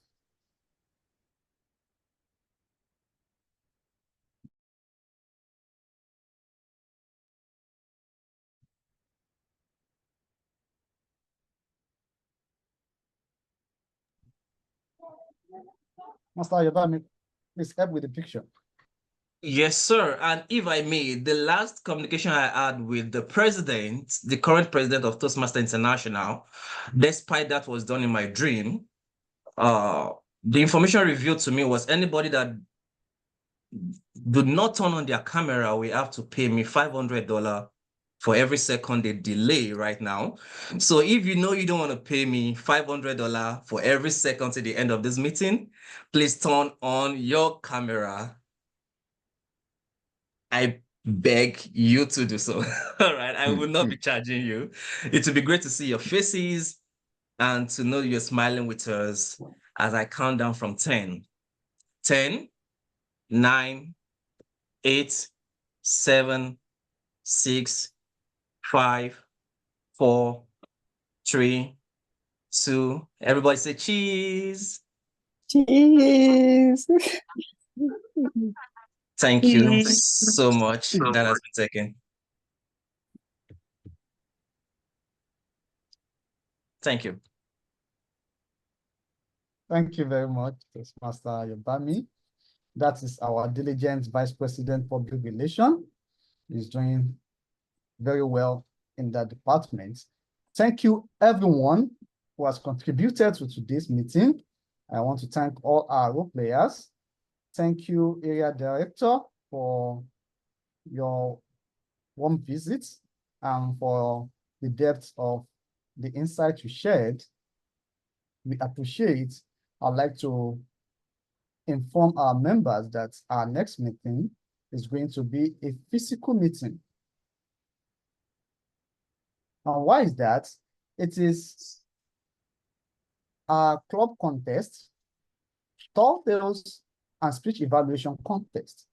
Master Yobami, please help with the picture. Yes, sir. And if I may, the last communication I had with the president, the current president of Toastmasters International, despite that was done in my dream, the information revealed to me was anybody that do not turn on their camera, we have to pay me $500 for every second they delay right now. So if you know you don't want to pay me $500 for every second to the end of this meeting, please turn on your camera. I beg you to do so. All right, I will not be charging you. It will be great to see your faces and to know you're smiling with us as I count down from 10. 10, 9, 8, 7, 6, 5, 4, 3, 2. Everybody say cheese. Cheese. Thank you so much. That has been taken. Thank you. Thank you very much, Master Yobami. That is our diligent Vice President Public Relations. He's doing very well in that department. Thank you, everyone who has contributed to today's meeting. I want to thank all our role players. Thank you, Area Director, for your warm visit and for the depth of the insight you shared. We appreciate. I'd like to inform our members that our next meeting is going to be a physical meeting. And why is that? It is a club contest, storytelling and speech evaluation contest.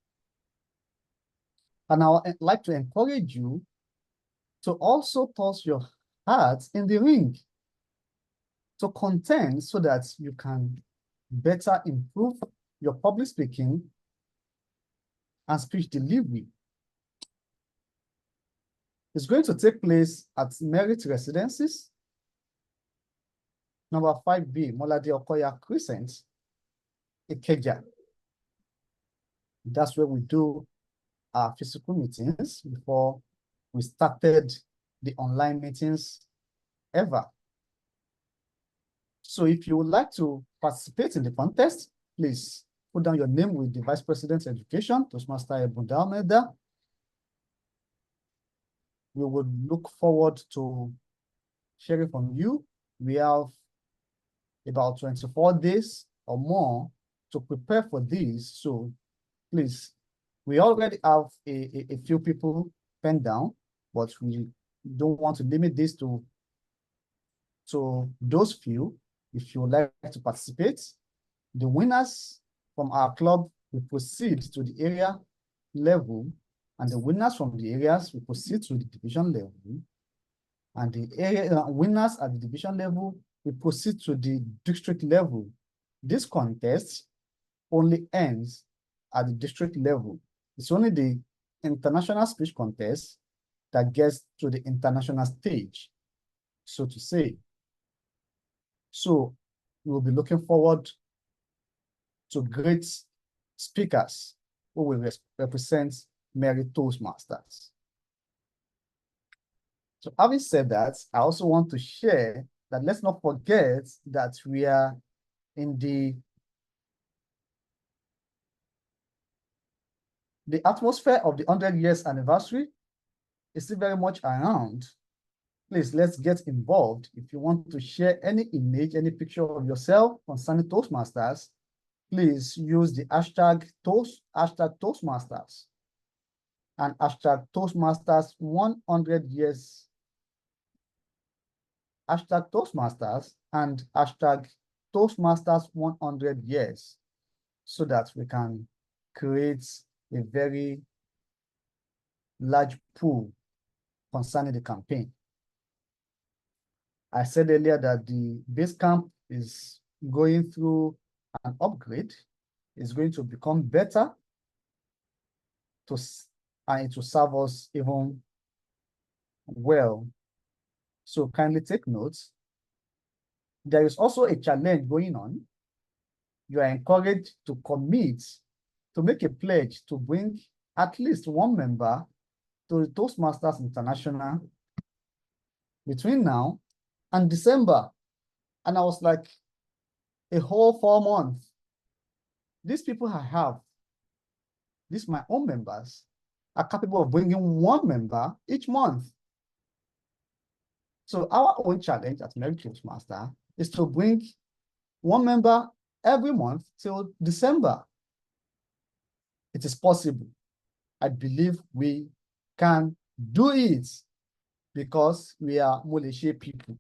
And I would like to encourage you to also toss your hearts in the ring to contend so that you can better improve your public speaking and speech delivery. It's going to take place at Merit Residences, number 5B, Molade Okoya Crescent, Ikeja. That's where we do our physical meetings before we started the online meetings ever. So if you would like to participate in the contest, please put down your name with the Vice President's Education, Toastmaster Ebunda Almeida. We would look forward to hearing from you. We have about 24 days or more to prepare for this. So please, we already have a few people penned down, but we don't want to limit this to those few. If you would like to participate, the winners from our club will proceed to the area level, and the winners from the areas will proceed to the division level, and the area winners at the division level will proceed to the district level. This contest only ends at the district level. It's only the international speech contest that gets to the international stage, so to say. So we will be looking forward to great speakers who will represent Merit Toastmasters. So having said that, I also want to share that let's not forget that we are in the The atmosphere of the 100 years anniversary is still very much around. Please, let's get involved. If you want to share any image, any picture of yourself concerning Toastmasters, please use the hashtag Toastmasters and hashtag Toastmasters 100 years, hashtag Toastmasters and hashtag Toastmasters 100 years, so that we can create a very large pool concerning the campaign. I said earlier that the base camp is going through an upgrade. It's going to become better and it will serve us even well. So kindly take notes. There is also a challenge going on. You are encouraged to commit, to make a pledge to bring at least one member to the Toastmasters International between now and December. And I was like, a whole 4 months. These people I have, these my own members, are capable of bringing one member each month. So our own challenge at Merry Toastmaster is to bring one member every month till December. It is possible. I believe we can do it because we are Moleshe people,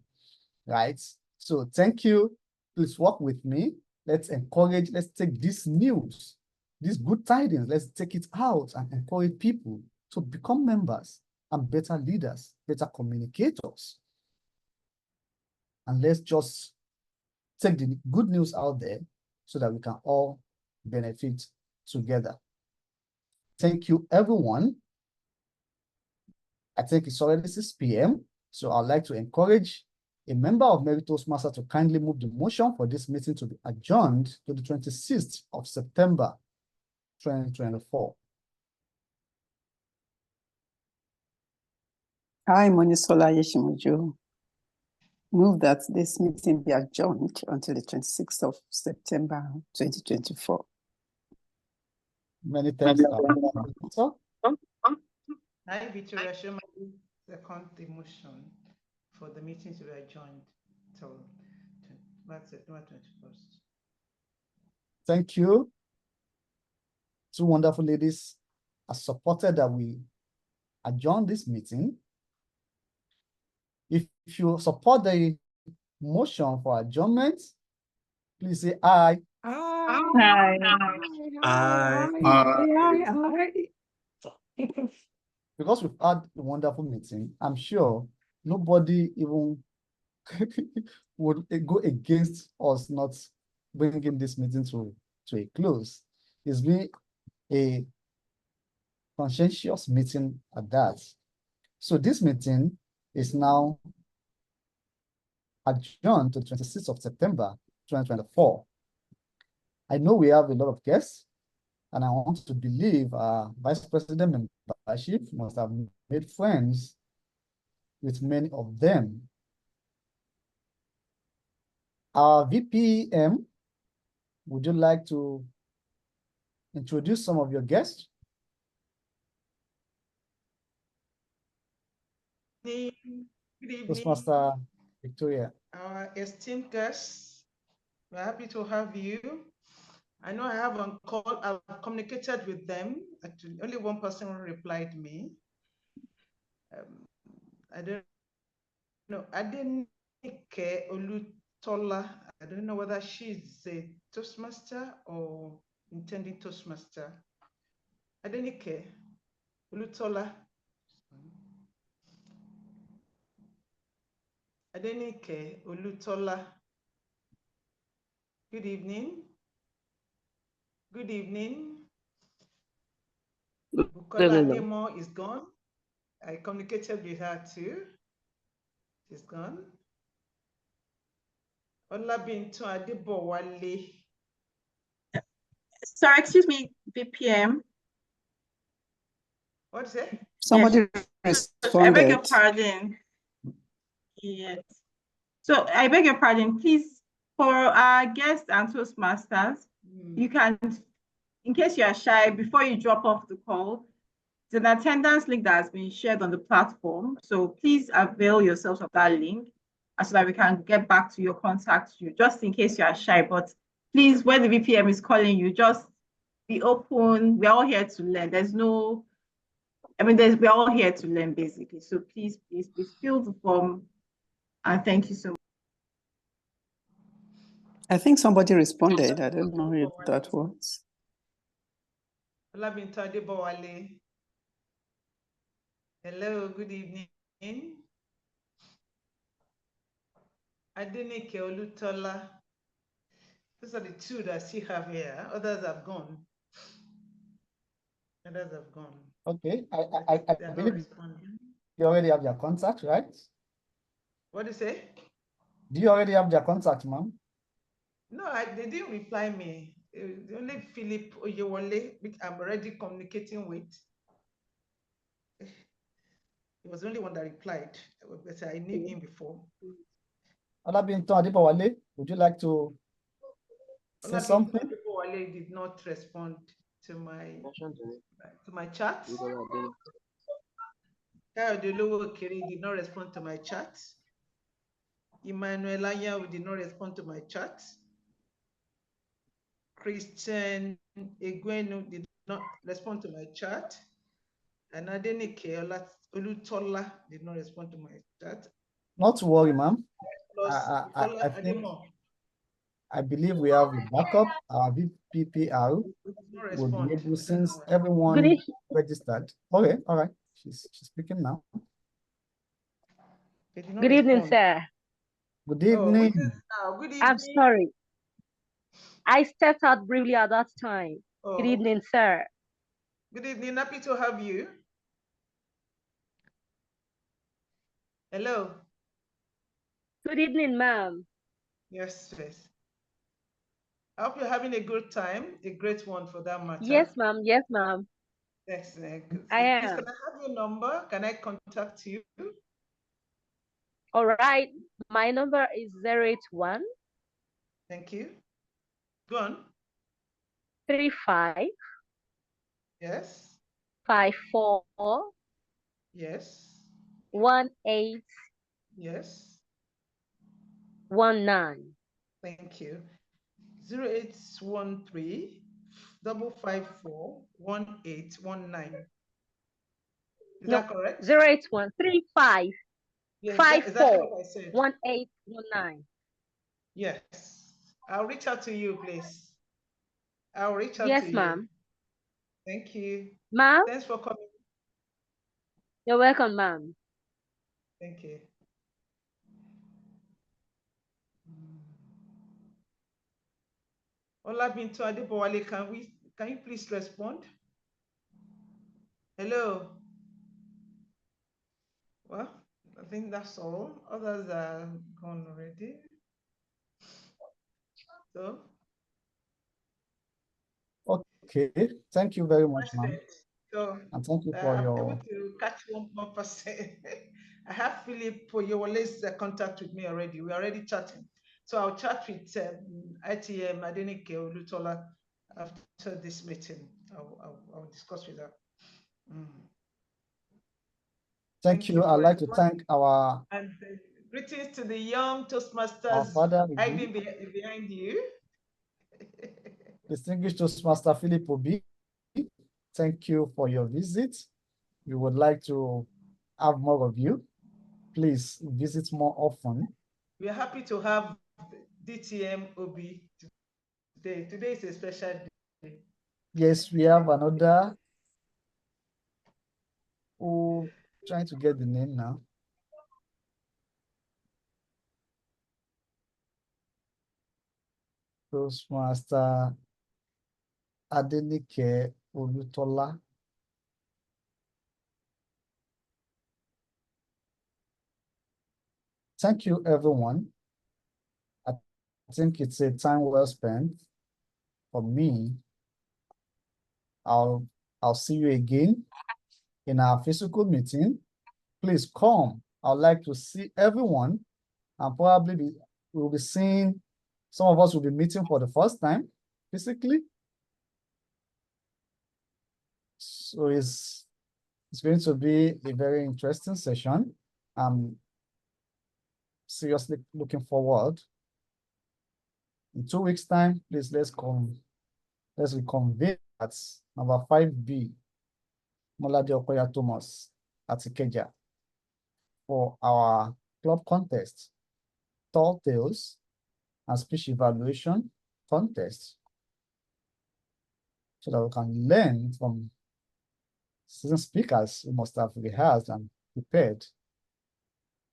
right? So thank you. Please work with me. Let's encourage, let's take this news, these good tidings, let's take it out and encourage people to become members and better leaders, better communicators. And let's just take the good news out there so that we can all benefit together. Thank you, everyone. I think it's already 6 p.m. So I'd like to encourage a member of Merry Toastmasters to kindly move the motion for this meeting to be adjourned to the 26th of September, 2024. I, Monisola Yeshimojo, move that this meeting be adjourned until the 26th of September, 2024. Many thanks. I, Victoria Shomali, second the motion for the meeting to be adjourned till September 21st. Thank you. Two wonderful ladies are supported that we adjourn this meeting. If you support the motion for adjournment, please say aye. Aye. Aye. Because we've had a wonderful meeting, I'm sure nobody even would go against us not bringing this meeting to a close. It's been a conscientious meeting at that. So this meeting is now adjourned to 26th of September, 2024. I know we have a lot of guests, and I want to believe our Vice President membership must have made friends with many of them. Our VPM, would you like to introduce some of your guests? Good evening. Toastmaster Victoria. Our esteemed guests, we're happy to have you. I know I have on call, I've communicated with them. Actually, only one person replied me. I don't know. Adenike Olutola. I don't know whether she's a Toastmaster or intending Toastmaster. Adenike Olutola. Adenike Olutola. Good evening. Good evening. Bukola Nemo is gone. I communicated with her too. She's gone. Olabintu Adebowale. Sorry, excuse me, VPM. What is it? Somebody Yes. I beg your responded. pardon. Yes. So I beg your pardon, please, for our guests and Toastmasters, you can in case you are shy, before you drop off the call, it's an attendance link that has been shared on the platform. So please avail yourselves of that link so that we can get back to your contact you, just in case you are shy. But please, when the VPM is calling you, just be open. We're all here to learn. We're all here to learn basically. So please fill the form, and thank you so much. I think somebody responded. I don't know who that was. Olabinto Adebowale. Hello, good evening. Adenike Olutola. Those are the two that I still have here. Others have gone. Okay, I believe you already have their contact, right? What do you say? Do you already have their contact, ma'am? No, they didn't reply me. The only Philip Oyewole, which I'm already communicating with. He was the only one that replied, but I knew him before. Olabinto Adebowale, would you like to say something? Adebowale did not respond to my chat. Kayode Olowokere did not respond to my chat. Emmanuel Ayawu did not respond to my chat. Christian Egwenu did not respond to my chat. And Adenike Olutola did not respond to my chat. Not to worry, ma'am. I believe we have a backup. Our VPPR would be able, since everyone registered. Okay, all right. She's speaking now. Good evening, sir. Good evening. Good evening. I'm sorry. I stepped out briefly at that time. Good evening, sir. Good evening. Happy to have you. Hello. Good evening, ma'am. Yes. I hope you're having a good time, a great one for that matter. Yes, ma'am. Yes, ma'am. Excellent. I am. Please, can I have your number? Can I contact you? All right. My number is 081. Thank you. Go on. 35. Yes. 54. Yes. 18. Yes. 19. Thank you. 0813 554 1819. Is that correct? 081 35 Yes, 54 exactly what I said. 1819. Yes. I'll reach out to you, please. I'll reach out to you. Yes, ma'am. Thank you. Ma'am? Thanks for coming. You're welcome, ma'am. Thank you. Olabinto Adebowale, can you please respond? Hello. Well, I think that's all. Others are gone already. So. Okay, thank you very much, ma'am. So, and thank you for I'm your. able to catch one more person. I have Philip Oyewole's contact with me already. We're already chatting. So I'll chat with ITM Adenike Olutola after this meeting. I'll discuss with her. Thank you. I'd like to thank our. And greetings to the young Toastmasters our father hiding behind you. Distinguished Toastmaster Philip Obi, thank you for your visit. We would like to have more of you. Please visit more often. We are happy to have DTM Obi today. Today is a special day. Yes, we have another. Oh, trying to get the name now. Toastmaster Adenike Olutola. Thank you, everyone. I think it's a time well spent. For me, I'll see you again in our physical meeting. Please come. I'd like to see everyone, and probably we'll be seeing, some of us will be meeting for the first time physically. So it's going to be a very interesting session. I'm seriously looking forward. In 2 weeks' time, please let's reconvene at number 5B, Molade Okoya Thomas at Ikeja for our club contest, tall tales, and speech evaluation contest, so that we can learn from seasoned speakers who must have rehearsed and prepared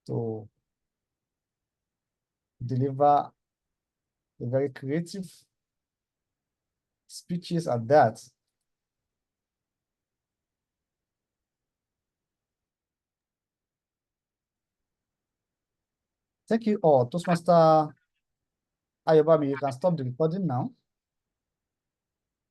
to deliver a very creative speeches at that. Thank you all. Toastmaster Ayobami, you can stop the recording now.